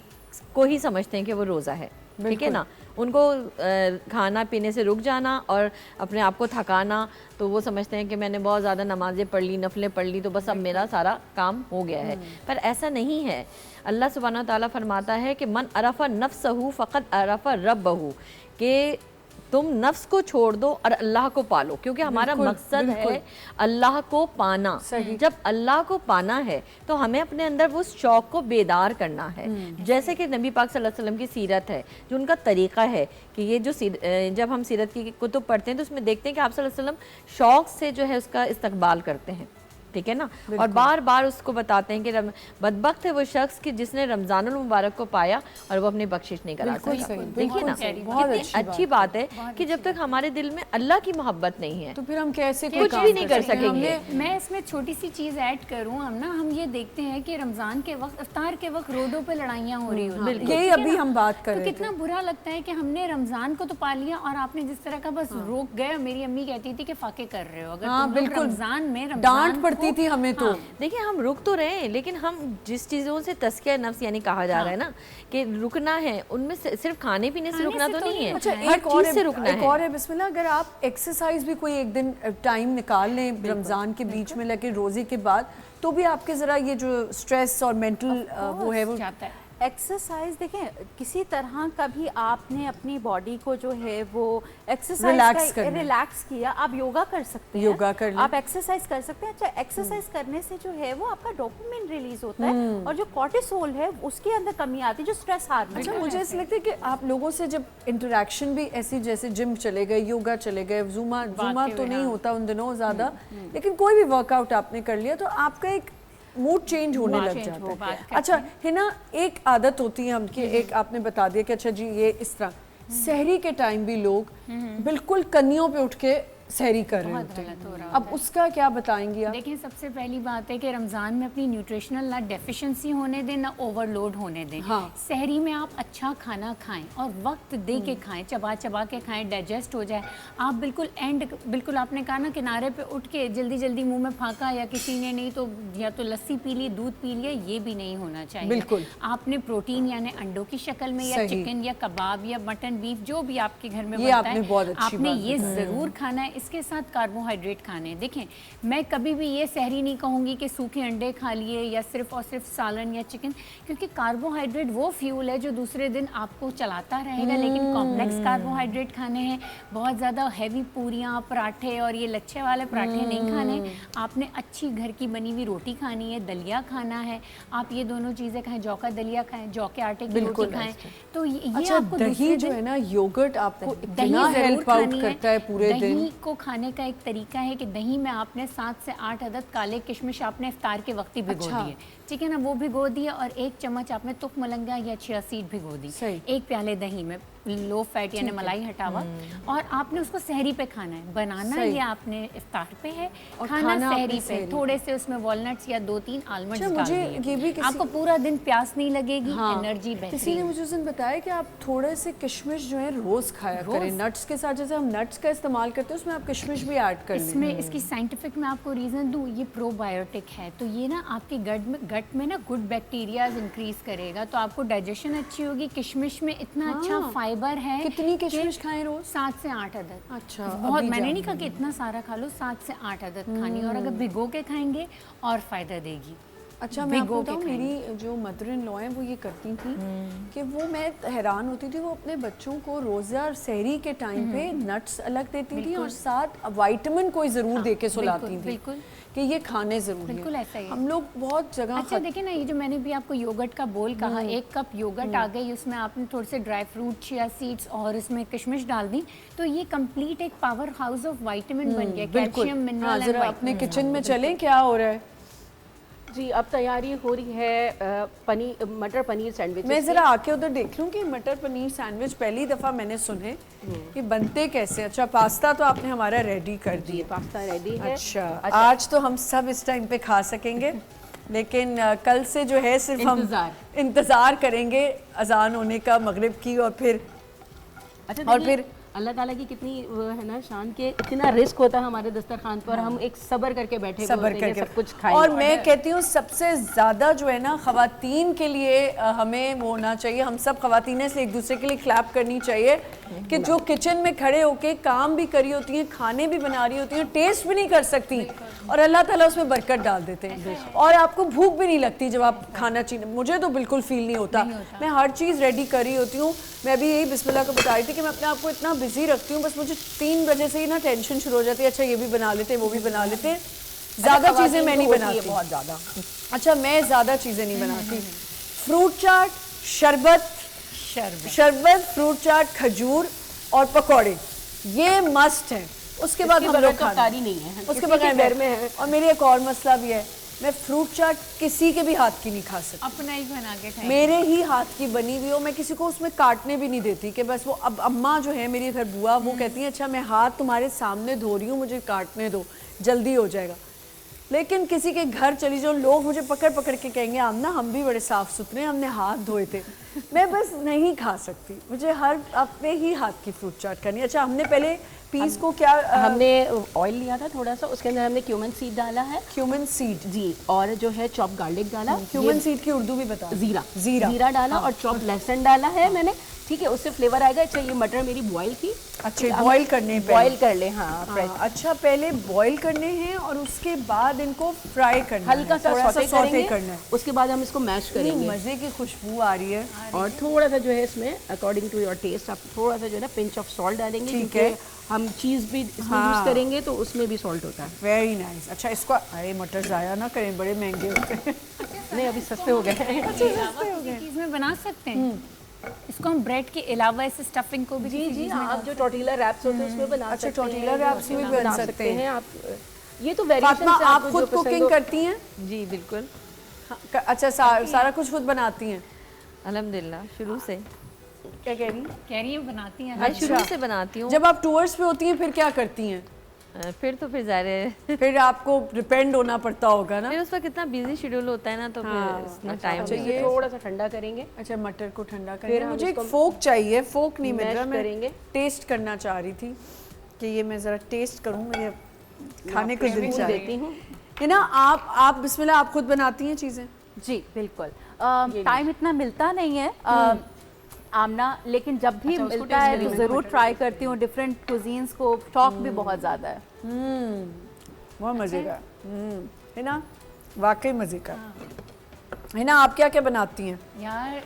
को ही समझते हैं कि वो रोज़ा है, ठीक है ना। उनको खाना पीने से रुक जाना और अपने आप को थकाना, तो वो समझते हैं कि मैंने बहुत ज़्यादा नमाज़ें पढ़ ली, नफलें पढ़ ली, तो बस अब मेरा सारा काम हो गया है। पर ऐसा नहीं है। अल्लाह सुब्हानहू तआला फरमाता है कि मन अरफ़ा नफ्सहू फ़क़द अरफ़ा रब्बहू, कि तुम नफ्स को छोड़ दो और अल्लाह को पालो, क्योंकि हमारा मकसद है अल्लाह को पाना। जब अल्लाह को पाना है तो हमें अपने अंदर वो शौक़ को बेदार करना है। जैसे कि नबी पाक सल्लल्लाहु अलैहि वसल्लम की सीरत है, जो उनका तरीक़ा है कि ये जो जब हम सीरत की कुतुब पढ़ते हैं तो उसमें देखते हैं कि आप सल्लल्लाहु अलैहि वसल्लम शौक़ से जो है उसका इस्तकबाल करते हैं, ठीक है ना। और बार बार उसको बताते हैं कि बदबख्त है वो शख्स कि जिसने रमज़ानुल मुबारक को पाया और वो अपनी बख्शिश नहीं करा सका। देखिए ना, कितनी अच्छी बात है कि जब तक हमारे दिल में अल्लाह की मोहब्बत नहीं है तो फिर हम कैसे कुछ भी नहीं कर सकेंगे। मैं इसमें छोटी सी चीज़ ऐड करूँ, हम ये देखते हैं कि रमज़ान के वक्त, इफ्तार के वक्त रोडों पे लड़ाइयाँ हो रही होती हैं, यही अभी हम बात कर रहे थे। कितना बुरा लगता है कि हमने रमज़ान को तो पा लिया और आपने जिस तरह का बस रोक गए। मेरी अम्मी कहती थी कि फाके कर रहे हो, अगर तुम रमज़ान में डांट पड़ती थी हमें। तो देखिए हम रुक तो रहे हैं, लेकिन हम जिस चीज़ों से तज़किया नफ्स यानी कहा जा रहा है ना कि रुकना है, उनमें सिर्फ खाने पीने से रुकना तो नहीं है, अच्छा, हर चीज़ से रुकना है। एक और है बिस्मिल्लाह, अगर आप एक्सरसाइज भी कोई एक दिन टाइम निकाल लें रमज़ान के बीच में लेके रोज़े के बाद, तो भी आपके ज़रा ये जो स्ट्रेस और मेंटल वो है वो जाता है। एक्सरसाइज देखें, किसी तरह का भी आपने अपनी बॉडी को जो है वो एक्सरसाइज रिलैक्स किया, आप योगा कर सकते हैं, योगा कर आप एक्सरसाइज कर सकते हैं। अच्छा, एक्सरसाइज करने से जो है वो आपका डोपामिन रिलीज होता है और जो कॉर्टिसोल है उसके अंदर कमी आती है, जो स्ट्रेस हार्मोन। अच्छा, मुझे ऐसा लगता है कि आप लोगों से जब इंटरेक्शन भी ऐसी, जैसे जिम चले गए, योगा चले गए, जुमा तो नहीं होता उन दिनों ज़्यादा, लेकिन कोई भी वर्कआउट आपने कर लिया तो आपका एक मूड चेंज होने लग जाता है। अच्छा हिना, एक आदत होती है हमकी, एक आपने बता दिया कि अच्छा जी ये इस तरह सहरी के टाइम भी लोग बिल्कुल कन्नियों पे उठ के सहरी कर रहे बहुत होते गलत हो हैं। रहा अब उसका क्या बताएंगी आप? देखिए, सबसे पहली बात है कि रमज़ान में अपनी न्यूट्रिशनल ना डेफिशिएंसी होने दें ना ओवरलोड होने दें। हाँ। सहरी में आप अच्छा खाना खाएं और वक्त दे के खाएं, चबा चबा के खाएं, डाइजेस्ट हो जाए। आप बिल्कुल आपने कहा ना किनारे पे उठ के जल्दी जल्दी मुंह में फाका, या किसी ने नहीं तो या तो लस्सी पी ली, दूध पी लिया, ये भी नहीं होना चाहिए। बिल्कुल। आपने प्रोटीन यानी अंडों की शक्ल में या सही। चिकन या कबाब या मटन बीफ जो भी आपके घर में ये बनता आपने है, बहुत अच्छी आपने बात ये ज़रूर खाना है। इसके साथ कार्बोहाइड्रेट खाने हैं। देखें, मैं कभी भी ये सहरी नहीं कहूँगी कि सूखे अंडे खा लिए या सिर्फ और सिर्फ सालन या चिकन, क्योंकि कार्बोहाइड्रेट वो फ्यूल है जो दूसरे दिन आपको चलाता रहेगा, लेकिन कॉम्प्लेक्स कार्बोहाइड्रेट खाने हैं। बहुत ज़्यादा हैवी पूरियाँ, पराठे और ये लच्छे वाले पराठे नहीं खाने। आपने अच्छी घर की बनी हुई रोटी खानी है, दलिया खाना है। आप ये दोनों चीज़ें खाएं, जौ का दलिया खाएं, जौ के आटे की रोटी खाएं। तो ये अच्छा, आपको दही दूसरे जो दिन है ना, योगर्ट आपको दही इतना ज़रूर हेल्प आउट खानी करता है पूरे दिन। दही को खाने का एक तरीका है कि दही में आपने 7 से 8 अदद काले किशमिश आपने इफ्तार के वक्त ही भिगो अच्छा। दिए, ठीक है ना, वो भिगो दिए, और 1 चम्मच आपने तुख मलंगा या चिया सीड भिगो दी सही। 1 प्याले दही में, लो फैट यानी मलाई हटावा, और आपने उसको सहरी पे खाना है। बनाना सही। ये आपने इफ्तार पे है, और खाना खाना आपने सहरी पे। सहरी पे। थोड़े से उसमें वॉलनट्स या 2-3 आलमंड्स अच्छा, डाल मुझे दिए। ये भी किसी- आपको पूरा दिन प्यास नहीं लगेगी, हाँ, एनर्जी किसी ने बेहतरीन। मुझे उस दिन बताया कि आप थोड़े से किशमिश जो है रोज खाया करें नट्स के साथ। जैसे हम नट्स का इस्तेमाल करते हैं उसमें आप किशमिश भी ऐड कर लें। इसमें इसकी साइंटिफिक मैं आपको रीज़न दूँ, ये प्रोबायोटिक है, तो ये ना आपके गट में ना गुड बैक्टीरियाज इंक्रीज करेगा, तो आपको डाइजेशन अच्छी होगी। किशमिश में इतना अच्छा फाइबर है। कितनी कि किशमिश खाएं रोज? 7 से 8 अदद। अच्छा, बहुत, अभी मैंने जान नहीं कहा कि इतना सारा खा लो, 7 से 8 अदद खानी, और अगर भिगो के खाएंगे और फायदा देगी। अच्छा, मैं आपको भिगो के बताऊं, खाएंगे। मेरी जो मदर इन लॉ हैं वो ये करती थी कि वो, मैं हैरान होती थी, वो अपने बच्चों को रोज़ा और सहरी के टाइम पे नट्स अलग देती थी और साथ विटामिन कोई ज़रूर दे के सुलाती थी बिल्कुल। कि ये खाने ज़रूरी हैं। बिल्कुल ऐसा ही है। हम लोग बहुत जगह अच्छा, देखिए ना, ये जो मैंने भी आपको योगर्ट का बोल कहा, 1 कप योगर्ट आ गई, उसमें आपने थोड़े से ड्राई फ्रूट, चिया सीड्स और इसमें किशमिश डाल दी, तो ये कंप्लीट एक पावर हाउस ऑफ विटामिन बन गया, बिल्कुल। कैल्शियम, हाँ, मिनरल एंड ज़रा अपने विटामिन। किचन में चलें, क्या हो रहा है? जी, अब तैयारी हो रही है मटर पनीर सैंडविच। मैं ज़रा आके उधर देख लूँ कि मटर पनीर सैंडविच पहली दफ़ा मैंने सुने कि बनते कैसे। अच्छा, पास्ता तो आपने हमारा रेडी कर दिया। पास्ता रेडी है। अच्छा, आज तो हम सब इस टाइम पे खा सकेंगे, लेकिन कल से जो है सिर्फ हम इंतज़ार करेंगे अजान होने का मगरिब की, और फिर अच्छा, और फिर अल्लाह ताला की कितनी वो है ना शान के, इतना रिस्क होता है हमारे दस्तरखान पर, हम एक सब्र करके बैठे हुए सब्र होते हैं कि करके सब कुछ खाएं। और मैं कहती हूँ सबसे ज़्यादा जो है ना ख़वातीन के लिए हमें वो होना चाहिए, हम सब ख़वातीनें से एक दूसरे के लिए क्लैप करनी चाहिए कि जो किचन में खड़े होके काम भी करी होती हैं, खाने भी बना रही होती हैं, टेस्ट भी नहीं कर सकती, और अल्लाह ताला उसमें बरकत डाल देते हैं, और आपको भूख भी नहीं लगती जब आप खाना चाहिए। मुझे तो बिल्कुल फील नहीं होता, मैं हर चीज़ रेडी कर रही होती हूँ। मैं भी यही बिस्मिल्लाह को बता रही थी कि मैं अपने आप को इतना बिजी रखती हूँ, बस मुझे 3 बजे से ही ना टेंशन शुरू हो जाती है, अच्छा ये भी बना लेते हैं, वो भी बना लेते हैं। ज़्यादा चीज़ें मैं नहीं बनाती, बहुत ज़्यादा। अच्छा, मैं ज़्यादा चीज़ें नहीं बनाती। फ्रूट चाट, शरबत, फ्रूट चाट, खजूर और पकौड़े, ये मस्ट है। उसके बाद हम लोग कारी नहीं है, उसके बगैर घर में है। और मेरी एक और मसला भी है, मैं फ्रूट चाट किसी के भी हाथ की नहीं खा सकती, अपना ही बना के खाएं। मेरे ही हाथ की बनी हुई हो। मैं किसी को उसमें काटने भी नहीं देती कि बस वो, अब अम्मा जो है मेरी घर बुआ, वो कहती हैं अच्छा मैं हाथ तुम्हारे सामने धो रही हूँ, मुझे काटने दो, जल्दी हो जाएगा। लेकिन किसी के घर चली जाओ, लोग मुझे पकड़ पकड़ के कहेंगे आमना हम भी बड़े साफ़ सुथरे, हमने हाथ धोए थे। मैं बस नहीं खा सकती, मुझे हर अपने ही हाथ की फ्रूट चाट करनी। अच्छा, हमने पहले पीस को क्या हमने ऑयल लिया था थोड़ा सा, उसके अंदर हमने क्यूमन सीड डाला है। क्यूमन सीड जी, और जो है चॉप गार्लिक डाला। क्यूमन सीड की उर्दू भी बता। जीरा डाला और चॉप लहसुन डाला है मैंने, ठीक है, उससे फ्लेवर आएगा। अच्छा, ये मटर मेरी बॉईल की। अच्छा, बॉईल करने हैं, बॉईल कर ले। हाँ, अच्छा, पहले बॉईल करने हैं और उसके बाद इनको फ्राई करना है, हल्का सा थोड़ा सा सौटे सौटे करेंगे, करना है। उसके बाद हम इसको मैश करेंगे। मज़े की खुशबू आ रही है। और थोड़ा सा जो है इसमें अकॉर्डिंग टू योर टेस्ट आप थोड़ा सा जो है ना पिंच ऑफ सॉल्ट डालेंगे, ठीक क्योंकि है। हम चीज़ भी इसमें यूज़ करेंगे तो उसमें भी सॉल्ट होता है। Very nice. अच्छा, इसको अरे मटर ज़ाया ना करें, बड़े महंगे होते हैं। नहीं, अभी सस्ते हो गए हैं। चीज़ में बना सकते हैं इसको हम ब्रेड के अलावा इस स्टफिंग को भी। जी, आप जो टॉर्टिला रैप्स होते हैं उसमें बना सकते हैं। टॉर्टिला रैप्स में भी बना सकते हैं आप। ये तो वेरिएशन फातिमा, आप खुद कुकिंग करती हैं? जी बिल्कुल। अच्छा, सारा कुछ खुद बनाती हैं? अल्हम्दुलिल्लाह, शुरू से। क्या कह रही कह रही है बनाती हैं। मैं शुरू से बनाती हूँ। जब आप टूर्स पे होती हैं फिर क्या करती हैं? फिर तो फिर ज़ाहिर है फिर आपको डिपेंड होना पड़ता होगा ना। फिर उस पर कितना बिजी शेड्यूल होता है ना, तो फिर इतना टाइम तो ये थोड़ा सा ठंडा करेंगे। अच्छा, मटर को ठंडा फिर करें। हम मुझे एक इसको फोक चाहिए, फोक नहीं मिल मैश रहा, मैं करेंगे। टेस्ट करना चाह रही थी कि ये मैं ज़रा टेस्ट करूँ, मुझे खाने को दिल चाह देती रही हूँ। है ना। आप बिस्मिल्लाह, आप खुद बनाती हैं चीज़ें? जी बिल्कुल। टाइम इतना मिलता नहीं है आमना, लेकिन जब भी अच्छा, उसको मिलता taste है तो करेंगे। ज़रूर ट्राई करती हूँ। डिफरेंट कुजीन्स को शौक भी बहुत ज़्यादा है। बहुत मज़े का है ना, वाकई मज़े का है ना। आप क्या क्या बनाती हैं? यार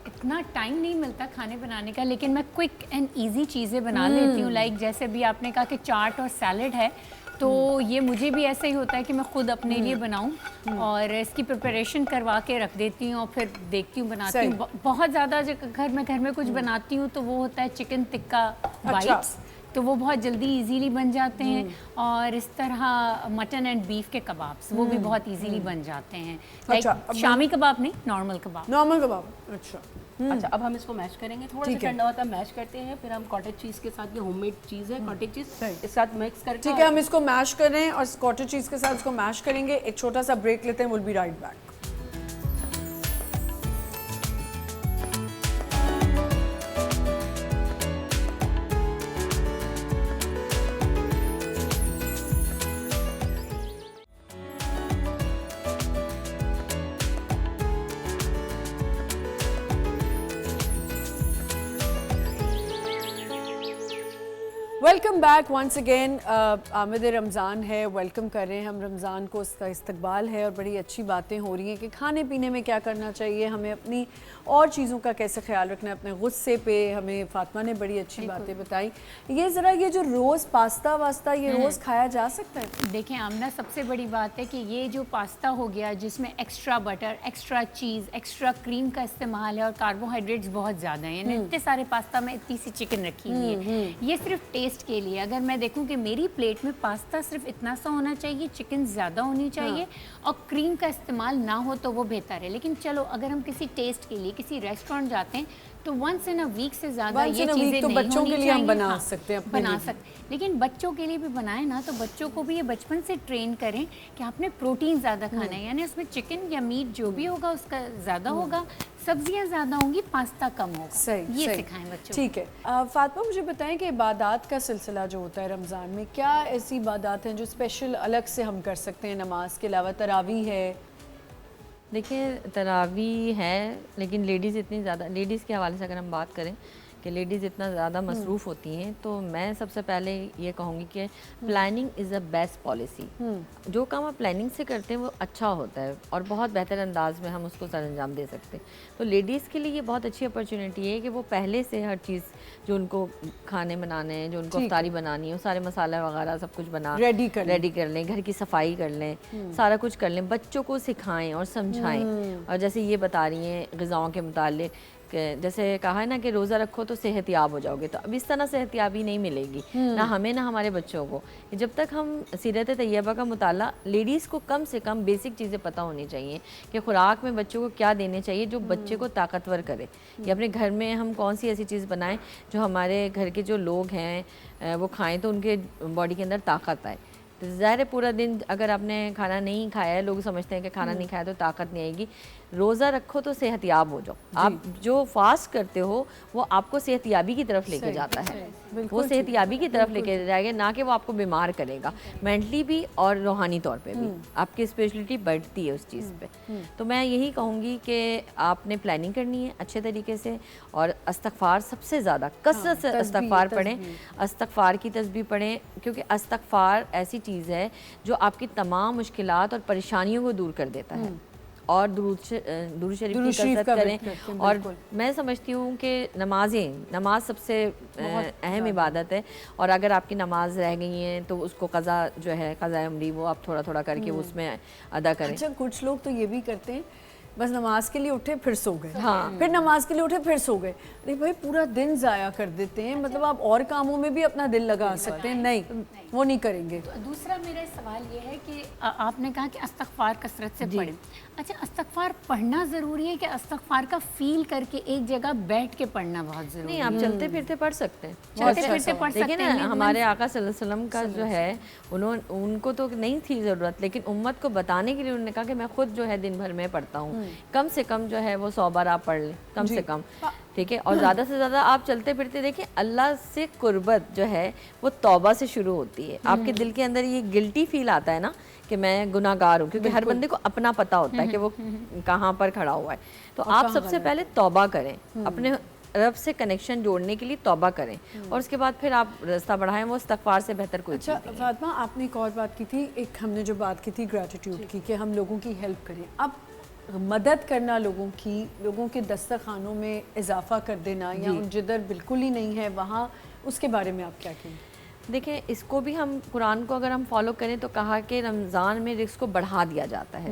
इतना टाइम नहीं मिलता खाने बनाने का, लेकिन मैं क्विक एंड इजी चीज़ें बना लेती हूँ। लाइक जैसे भी आपने कहा कि चाट और सैलड है, तो ये मुझे भी ऐसा ही होता है कि मैं खुद अपने लिए बनाऊं और इसकी प्रिपरेशन करवा के रख देती हूँ और फिर देखती हूँ, बनाती हूँ। बहुत ज़्यादा जो घर में कुछ बनाती हूँ तो वो होता है चिकन टिक्का बाइट्स, तो वो बहुत जल्दी इजीली बन जाते हैं। और इस तरह मटन एंड बीफ के कबाब्स, वो भी बहुत इजीली बन जाते हैं। अच्छा, लाइक शामी कबाब नहीं, नॉर्मल कबाब। नॉर्मल कबाब। अच्छा, अच्छा, अब हम इसको मैश करेंगे। थोड़ा सा ठीक है। ठंडा होता है, मैश करते हैं। फिर हम कॉटेज चीज़ के साथ, ये होममेड चीज़ है कॉटेज चीज़, इसके साथ मिक्स करके ठीक है, हम इसको मैश कर रहे हैं और कॉटेज चीज़ के साथ इसको मैश करेंगे। एक छोटा सा ब्रेक लेते हैं, will be right back. Welcome back once again. आमद रमज़ान है, वेलकम कर रहे हैं हम रमज़ान को, उसका इस्तकबाल है और बड़ी अच्छी बातें हो रही हैं कि खाने पीने में क्या करना चाहिए, हमें अपनी और चीज़ों का कैसे ख्याल रखना है, अपने गुस्से पे। हमें फातिमा ने बड़ी अच्छी बातें बताई। ये ज़रा ये जो रोज़ पास्ता वास्ता, ये रोज़ खाया जा सकता है? देखें आमना, सबसे बड़ी बात है कि ये जो पास्ता हो गया जिसमें एक्स्ट्रा बटर, एक्स्ट्रा चीज़, एक्स्ट्रा क्रीम का इस्तेमाल है और कार्बोहाइड्रेट्स बहुत ज़्यादा हैं, यानी इतने सारे पास्ता में इतनी सी चिकन रखी हुई है, ये सिर्फ टेस्ट के लिए। अगर मैं देखूं कि मेरी प्लेट में पास्ता सिर्फ इतना सा होना चाहिए, चिकन ज़्यादा होनी चाहिए और क्रीम का इस्तेमाल ना हो तो वो बेहतर है। लेकिन चलो, अगर हम किसी टेस्ट के लिए किसी रेस्टोरेंट जाते हैं तो वंस इन अ वीक से ज़्यादा ये चीज़ें तो नहीं बच्चों होनी के लिए हम चाहिए। बना हाँ, सकते हैं, अपने बना लिए भी। सकते, लेकिन बच्चों के लिए भी बनाएं ना, तो बच्चों को भी ये बचपन से ट्रेन करें कि आपने प्रोटीन ज़्यादा खाना है, यानी उसमें चिकन या मीट जो भी होगा उसका ज़्यादा होगा, सब्जियां ज़्यादा होंगी, पास्ता कम होगा। सही, ये सही। सिखाएं बच्चों को। ठीक है। फातिमा, मुझे बताएं कि इबादत का सिलसिला जो होता है रमज़ान में, क्या ऐसी इबादत हैं जो स्पेशल अलग से हम कर सकते हैं नमाज के अलावा? तरावी है, देखिए तरावी है, लेकिन लेडीज़ इतनी ज़्यादा, लेडीज़ के हवाले से अगर हम बात करें कि लेडीज़ इतना ज़्यादा मसरूफ़ होती हैं, तो मैं सबसे पहले ये कहूँगी कि planning is a best policy. जो काम आप प्लानिंग से करते हैं वो अच्छा होता है और बहुत बेहतर अंदाज में हम उसको सरअंजाम दे सकते हैं। तो लेडीज़ के लिए ये बहुत अच्छी अपॉर्चुनिटी है कि वो पहले से हर चीज़ जो उनको खाने बनाने हैं, जो उनको अफ्तारी बनानी है, वो सारे मसाला वगैरह सब कुछ बना रेडी कर लें, घर की सफाई कर लें, सारा कुछ कर लें, बच्चों को सिखाएं और समझाएं। और जैसे ये बता रही हैं ग़िज़ाओं के मुतालिक, जैसे कहा है ना कि रोज़ा रखो तो सेहतयाब हो जाओगे, तो अब इस तरह सेहतयाबी नहीं मिलेगी ना हमें ना हमारे बच्चों को। जब तक हम सीरत तैयबा का मुताला, लेडीज़ को कम से कम बेसिक चीज़ें पता होनी चाहिए कि खुराक में बच्चों को क्या देने चाहिए जो बच्चे को ताकतवर करे, या अपने घर में हम कौन सी ऐसी चीज़ बनाएं जो हमारे घर के जो लोग हैं वो खाएँ तो उनके बॉडी के अंदर ताकत आए। तो ज़ाहिर है पूरा दिन अगर आपने खाना नहीं खाया है, लोग समझते हैं कि खाना नहीं खाया तो ताकत नहीं आएगी। रोज़ा रखो तो सेहतयाब हो जाओ। आप जो फास्ट करते हो वो आपको सेहतयाबी की तरफ लेके जाता है, वो सेहतयाबी की तरफ लेके जाएगा, ना कि वो आपको बीमार करेगा, मेंटली भी और रूहानी तौर पे भी आपकी स्पेशलिटी बढ़ती है उस चीज़ पे। तो मैं यही कहूँगी कि आपने प्लानिंग करनी है अच्छे तरीके से, और इस्तग़फ़ार सबसे ज़्यादा कसरत से इस्तग़फ़ार पढ़ें, इस्तग़फ़ार की तस्बीह पढ़ें, क्योंकि इस्तग़फ़ार ऐसी चीज़ है जो आपकी तमाम मुश्किलात और परेशानियों को दूर कर देता है। और दुरूद शरीफ की कसरत करें। और मैं समझती हूँ कि नमाज सबसे अहम इबादत है, और अगर आपकी नमाज रह गई हैं तो उसको क़ज़ा जो है क़ज़ा उम्री, वो आप थोड़ा थोड़ा करके उसमें अदा करें। अच्छा, कुछ लोग तो ये भी करते हैं, बस नमाज के लिए उठे फिर सो गए, हाँ, फिर नमाज के लिए उठे फिर सो गए। अरे भाई, पूरा दिन ज़ाया कर देते हैं। मतलब आप और कामों में भी अपना दिल लगा सकते हैं। नहीं, वो नहीं करेंगे। दूसरा मेरा सवाल ये है कि आपने कहा कि इस्तग़फ़ार कसरत से पढ़ें। अच्छा, इस्तग़फ़ार पढ़ना ज़रूरी है कि इस्तग़फ़ार का फील करके एक जगह बैठ के पढ़ना बहुत ज़रूरी नहीं, है? आप चलते फिरते पढ़ सकते हैं। चलते फिरते पढ़ सकते देखिए हैं। ना, हमारे आका सल्लल्लाहु अलैहि वसल्लम का जो है, उनको तो नहीं थी ज़रूरत, लेकिन उम्मत को बताने के लिए उन्होंने कहा कि मैं खुद जो है दिन भर में पढ़ता हूँ, कम से कम जो है वो 100 बार आप पढ़ लें, कम से कम, ठीक है। और ज़्यादा से ज़्यादा आप चलते फिरते देखिए, अल्लाह से कुर्बत जो है वो तौबा से शुरू होती है। आपके दिल के अंदर ये गिल्टी फील आता है ना कि मैं गुनाहगार हूँ, क्योंकि हर बंदे को अपना पता होता है कि वो कहाँ पर खड़ा हुआ है। तो आप सबसे पहले तौबा करें, अपने रब से कनेक्शन जोड़ने के लिए तौबा करें, और उसके बाद फिर आप रास्ता बढ़ाएं। वो इस्तग़फ़ार से बेहतर कोई अच्छा चीज़ नहीं है। फातिमा, आपने एक और बात की थी, एक हमने जो बात की थी ग्रैटिट्यूड की, कि हम लोगों की हेल्प करें। अब मदद करना लोगों के दस्तरखानों में इजाफा कर देना, या उन जिधर बिल्कुल ही नहीं है वहाँ, उसके बारे में आप क्या कहेंगे? देखिए, इसको भी हम कुरान को अगर हम फॉलो करें तो कहा कि रमज़ान में रिस्क को बढ़ा दिया जाता है।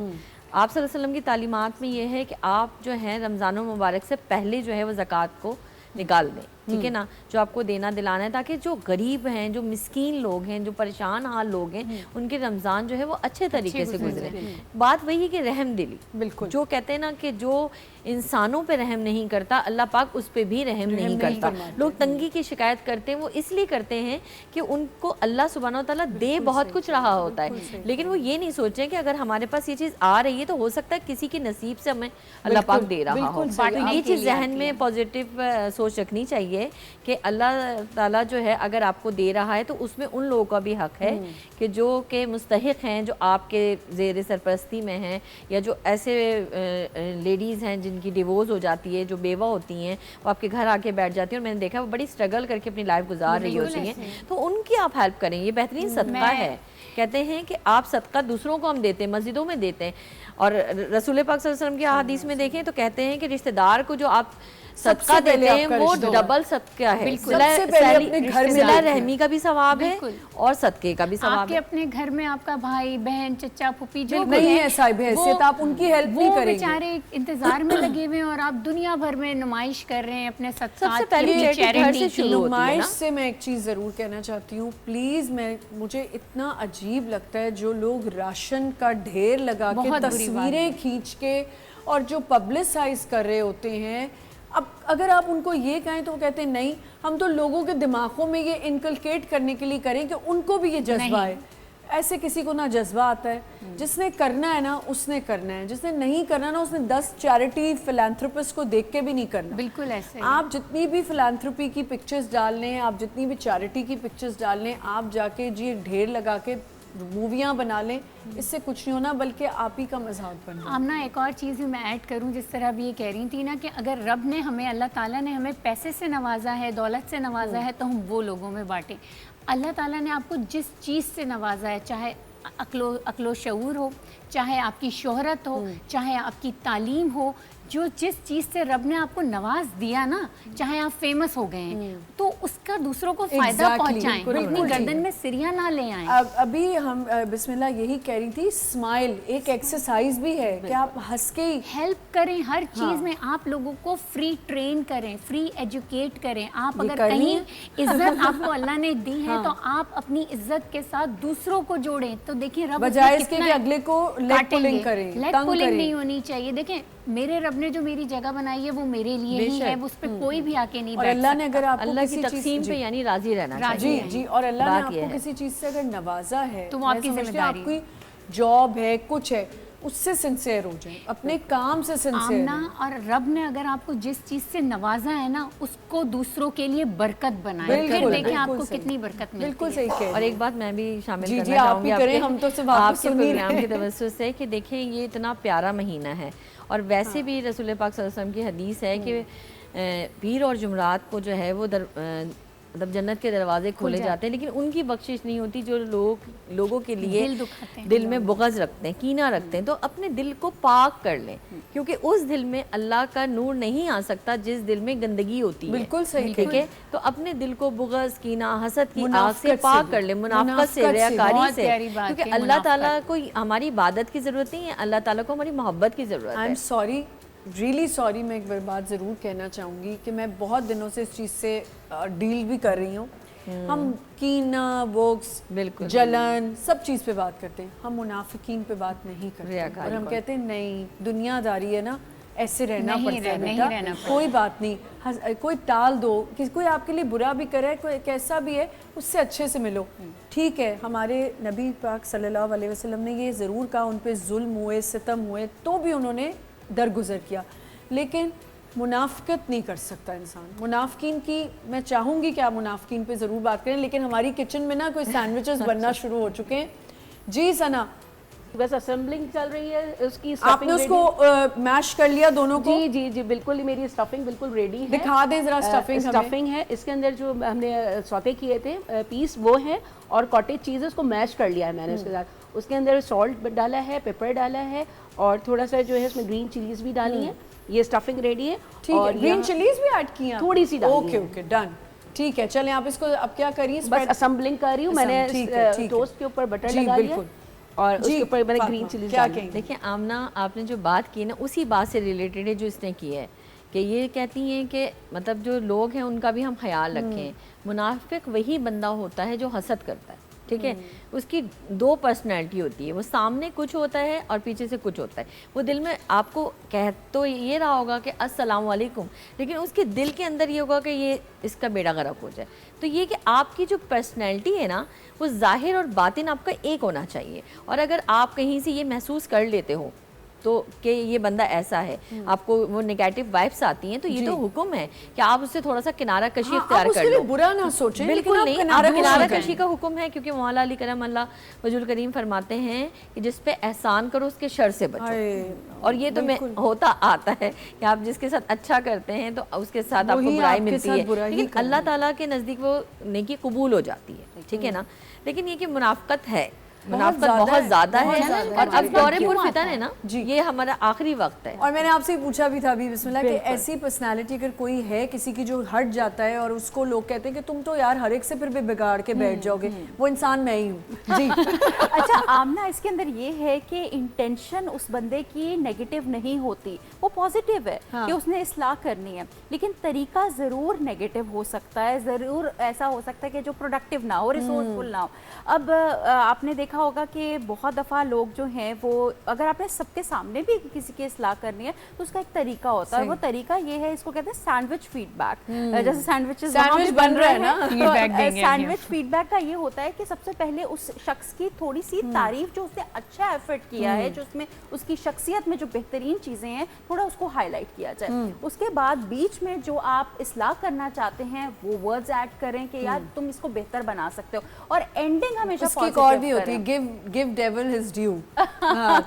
आप सल्लल्लाहु अलैहि वसल्लम की तालीमात में ये है कि आप जो है रमज़ान मुबारक से पहले जो है वो ज़कात को निकाल दें, ठीक है ना, जो आपको देना दिलाना है, ताकि जो गरीब हैं, जो मिस्कीन लोग हैं, जो परेशान हाल लोग हैं, उनके रमज़ान जो है वो अच्छे तरीके से गुजरे। बात वही है कि रहम दिली, बिल्कुल, जो कहते हैं ना कि जो इंसानों पे रहम नहीं करता, अल्लाह पाक उस पे भी रहम नहीं करता। लोग तंगी की शिकायत करते हैं, वो इसलिए करते हैं कि उनको अल्लाह सुब्हानो तआला दे बहुत कुछ रहा होता है, लेकिन वो ये नहीं सोचें कि अगर हमारे पास ये चीज़ आ रही है तो हो सकता है किसी के नसीब से हमें अल्लाह पाक दे रहा हो। ये चीज़ जहन में पॉजिटिव सोच रखनी चाहिए कि अल्लाह ताला जो है अगर आपको दे रहा है तो उसमें उन लोगों का भी हक है कि जो के मुस्तहिक हैं, जो आपके ज़ेर सरपरस्ती में हैं, या जो ऐसे लेडीज़ हैं जिनकी डिवोर्स हो जाती है, जो बेवा होती हैं, वो आपके घर आके बैठ जाती हैं, और मैंने देखा वो बड़ी स्ट्रगल करके अपनी लाइफ गुजार रही होती हैं, तो उनकी आप हेल्प करें। ये बेहतरीन सदका है। कहते हैं कि आप सदका दूसरों को हम देते हैं, मस्जिदों में देते हैं, और रसूल पाक सल्लल्लाहु अलैहि वसल्लम की हदीस में देखें तो कहते हैं कि रिश्तेदार को जो आप सदका देते हैं वो डबल सदका है। सिला रहमी का भी सवाब है और सदके का भी सवाब है। आपके अपने घर में आपका भाई बहन चचा फूफी जो नहीं है साहिब हैसियत, आप उनकी हेल्प नहीं करेंगे, बेचारे इंतजार में लगे हुए हैं, और आप दुनिया भर में नुमाइश कर रहे हैं अपने सबसे पहले चैरिटी से। नुमाइश से मैं एक चीज़ ज़रूर कहना चाहती हूँ, प्लीज़, मुझे इतना अजीब लगता है जो लोग राशन का ढेर लगा के तस्वीरें खींच के और जो पब्लिसाइज कर रहे होते हैं। अब अगर आप उनको ये कहें तो वो कहते हैं नहीं, हम तो लोगों के दिमागों में ये इनकलकेट करने के लिए करें कि उनको भी ये जज्बा है। ऐसे किसी को ना जज्बा आता है, जिसने करना है ना उसने करना है, जिसने नहीं करना ना उसने 10 चैरिटी फिलैंथ्रोपिस्ट को देख के भी नहीं करना। बिल्कुल ऐसे आप जितनी भी फिलैंथ्रोपी की पिक्चर्स डाल लें, आप जितनी भी चैरिटी की पिक्चर्स डाल लें, आप जाके जी ढेर लगा के मूवियाँ बना लें, इससे कुछ नहीं होना, बल्कि आप ही का मजाक बनना। आमना, एक और चीज़ भी मैं ऐड करूं, जिस तरह भी ये कह रही थी ना कि अगर रब ने हमें, अल्लाह ताला ने हमें पैसे से नवाजा है, दौलत से नवाजा है, तो हम वो लोगों में बांटें। अल्लाह ताला ने आपको जिस चीज़ से नवाजा है, चाहे अक्लो शऊर हो, चाहे आपकी शोहरत हो, चाहे आपकी तालीम हो, जो जिस चीज़ से रब ने आपको नवाज दिया ना, चाहे आप फेमस हो गए हैं, तो उसका दूसरों को फायदा पहुंचाएं, अपनी गर्दन में सिरिया ना ले आएं। अभी हम बिस्मिल्लाह यही कह रही थी, स्माइल एक एक्सरसाइज भी है कि आप हंस के हेल्प करें हर चीज़ में, आप लोगों को फ्री ट्रेन करें, फ्री एजुकेट करें। आप अगर कहीं इज्जत आपको अल्लाह ने दी है तो आप अपनी इज्जत के साथ दूसरों को जोड़ें, तो देखिए रब बजाय इसके कि अगले को लेग पुलिंग करें, लेग पुलिंग नहीं होनी चाहिए। देखें, मेरे रब ने जो मेरी जगह बनाई है वो मेरे लिए ही है, उस पे कोई भी आके नहीं बैठ सकता। अल्लाह ने अगर आपको अल्लाह की तकसीम पे यानी राजी रहना चाहिए। जी, और अल्लाह ने आपको किसी चीज से अगर नवाजा है तो वो आपकी जिम्मेदारी, आपकी जॉब है, कुछ है, उससे सिंसियर हो जाए, अपने काम से सिंसियर। और रब ने अगर आपको जिस चीज से नवाजा है ना, उसको दूसरों के लिए बरकत बनाए, फिर देखें आपको कितनी बरकत मिलती है। बिल्कुल सही कह। और एक बात मैं भी शामिल करना चाहूंगी आपके प्रोग्राम की तवज्जो से कि देखें ये इतना प्यारा महीना है, और वैसे भी रसूल पाक सल्लल्लाहु अलैहि वसल्लम की हदीस है कि पीर और जुमरात को जो है वो मतलब जन्नत के दरवाजे खोले जाते हैं, लेकिन उनकी बख्शिश नहीं होती जो लोगों के लिए दिल में बुग़्ज़ रखते हैं, कीना रखते हैं। तो अपने दिल को पाक कर लें, क्योंकि उस दिल में अल्लाह का नूर नहीं आ सकता जिस दिल में गंदगी होती है। बिल्कुल सही, ठीक है। तो अपने दिल को बुग़्ज़, कीना, हसद की आग से पाक कर लें, मुनाफ़क़त से, रियाकारी से, क्योंकि अल्लाह ताला को हमारी इबादत की ज़रूरत नहीं है, अल्लाह ताला को हमारी मोहब्बत की ज़रूरत है। I am sorry, really sorry, मैं एक बार बात ज़रूर कहना चाहूँगी कि मैं बहुत दिनों से इस चीज़ से डील भी कर रही हूँ हम कीना, बुक्स, बिल्कुल। जलन, सब चीज़ पे बात करते हैं, हम मुनाफिकीन पे बात नहीं करते। रियाकारी और हम पर। कहते हैं नहीं, दुनियादारी है ना, ऐसे रहना नहीं पड़ता है नहीं बेटा, रहना पड़ता। कोई बात नहीं, कोई टाल दो, कोई आपके लिए बुरा भी करे, कोई कैसा भी है, उससे अच्छे से मिलो। ठीक है, हमारे नबी पाक सल्लल्लाहु अलैहि वसल्लम ने ये ज़रूर कहा, उन पे जुल्म हुए, सितम हुए, तो भी उन्होंने दरगुजर किया, लेकिन मुनाफिकत नहीं कर सकता इंसान। मुनाफिकीन की मैं चाहूँगी कि आप मुनाफिकीन पे ज़रूर बात करें, लेकिन हमारी किचन में ना कोई सैंडविचेस बनना शुरू हो चुके हैं। जी सना, बस असेंबलिंग चल रही है उसकी। आपने उसको मैश कर लिया दोनों को? जी जी जी बिल्कुल, मेरी स्टफिंग बिल्कुल रेडी है। दिखा दें जरा स्टफिंग। स्टफिंग है, इसके अंदर जो हमने सौते किए थे पीस वो है, और कॉटेज चीज़ उसको मैश कर लिया है मैंने उसके साथ। उसके अंदर सॉल्ट डाला है, पेपर डाला है, और थोड़ा सा जो है उसमें ग्रीन चिलीज भी डाली है। ये स्टफिंग रेडी है। ठीक है, ग्रीन चिलीज भी ऐड की हैं? थोड़ी सी डाली ओके है। Okay, done. ठीक है, चलें आप इसको अब क्या करिए? बस असेंबलिंग कर रही हूँ मैंने। ठीक है। टोस्ट के ऊपर बटर जी, लगा लिया बिल्कुल। और उसके जी, ऊपर मैंने फातिमा, ग्रीन चिलीज क्या डाली। कहेंगे? देखिए आमना, आपने जो बात की ना उसी बात से रिलेटेड है जो इसने की है, कि ये कहती हैं कि मतलब जो लोग हैं उनका भी हम ख्याल रखें। मुनाफिक वही बंदा होता है जो हसद करता है, ठीक है। उसकी दो पर्सनैलिटी होती है, वो सामने कुछ होता है और पीछे से कुछ होता है। वो दिल में आपको कह तो ये रहा होगा कि अस्सलाम वालेकुम, लेकिन उसके दिल के अंदर ये होगा कि ये इसका बेड़ा गर्क हो जाए। तो ये कि आपकी जो पर्सनैलिटी है ना, वो ज़ाहिर और बातिन आपका एक होना चाहिए। और अगर आप कहीं से ये महसूस कर लेते हो तो कि ये बंदा ऐसा है, आपको वो नेगेटिव वाइब्स आती हैं, तो ये तो हुक्म है कि आप उससे थोड़ा सा किनारा कशी इख्तियार कर लो। बुरा ना सोचें, बिल्कुल नहीं, किनारा किनारा कशी का हुक्म है, क्योंकि मौला अली करम अल्लाह वजुल करीम फरमाते हैं कि जिस पे एहसान करो उसके शर से बचो। और ये तो मैं होता आता है कि आप जिसके साथ अच्छा करते हैं तो उसके साथ आपको बुराई मिलती है, लेकिन अल्लाह ताला के नज़दीक वो नेकी कबूल हो जाती है, ठीक है ना। लेकिन ये कि मुनाफिकत है, मुनाफिकत बहुत ज़्यादा है। और अब दौरे पुरफितन है ना, ये हमारा आखिरी वक्त है। और मैंने आपसे पूछा भी था अभी बिस्मिल्लाह कि ऐसी पर्सनालिटी अगर कोई है किसी की जो हट जाता है और उसको लोग कहते हैं कि तुम तो यार हर एक से फिर भी बिगाड़ के बैठ जाओगे, वो इंसान मैं ही हूँ। जी। अच्छा आमना, इसके अंदर ये है कि इंटेंशन उस बंदे की नेगेटिव नहीं होती, वो पॉजिटिव है कि उसने इस्लाह करनी है, लेकिन तरीका ज़रूर नेगेटिव हो सकता है, ज़रूर ऐसा हो सकता है कि जो प्रोडक्टिव ना हो, रिसोर्सफुल ना हो। अब आपने देखा होगा कि बहुत दफ़ा लोग जो हैं वो, अगर आपने सबके सामने भी किसी की इस्लाह करनी है तो उसका एक तरीका होता है। वो तरीका ये है, इसको कहते हैं सैंडविच फीडबैक। जैसे सैंडविचेस बन रहा है ना, सैंडविच फीडबैक का ये होता है कि सबसे पहले उस शख्स की थोड़ी सी तारीफ, जो उसने अच्छा एफर्ट किया है, जो उसमें उसकी शख्सियत में जो बेहतरीन चीज़ें हैं, थोड़ा उसको हाईलाइट किया जाए। उसके बाद बीच में जो आप इस्लाह करना चाहते हैं वो वर्ड्स ऐड करें कि यार तुम इसको बेहतर बना सकते हो, और एंडिंग हमेशा और भी होती है, गिव डेविल हिज ड्यू।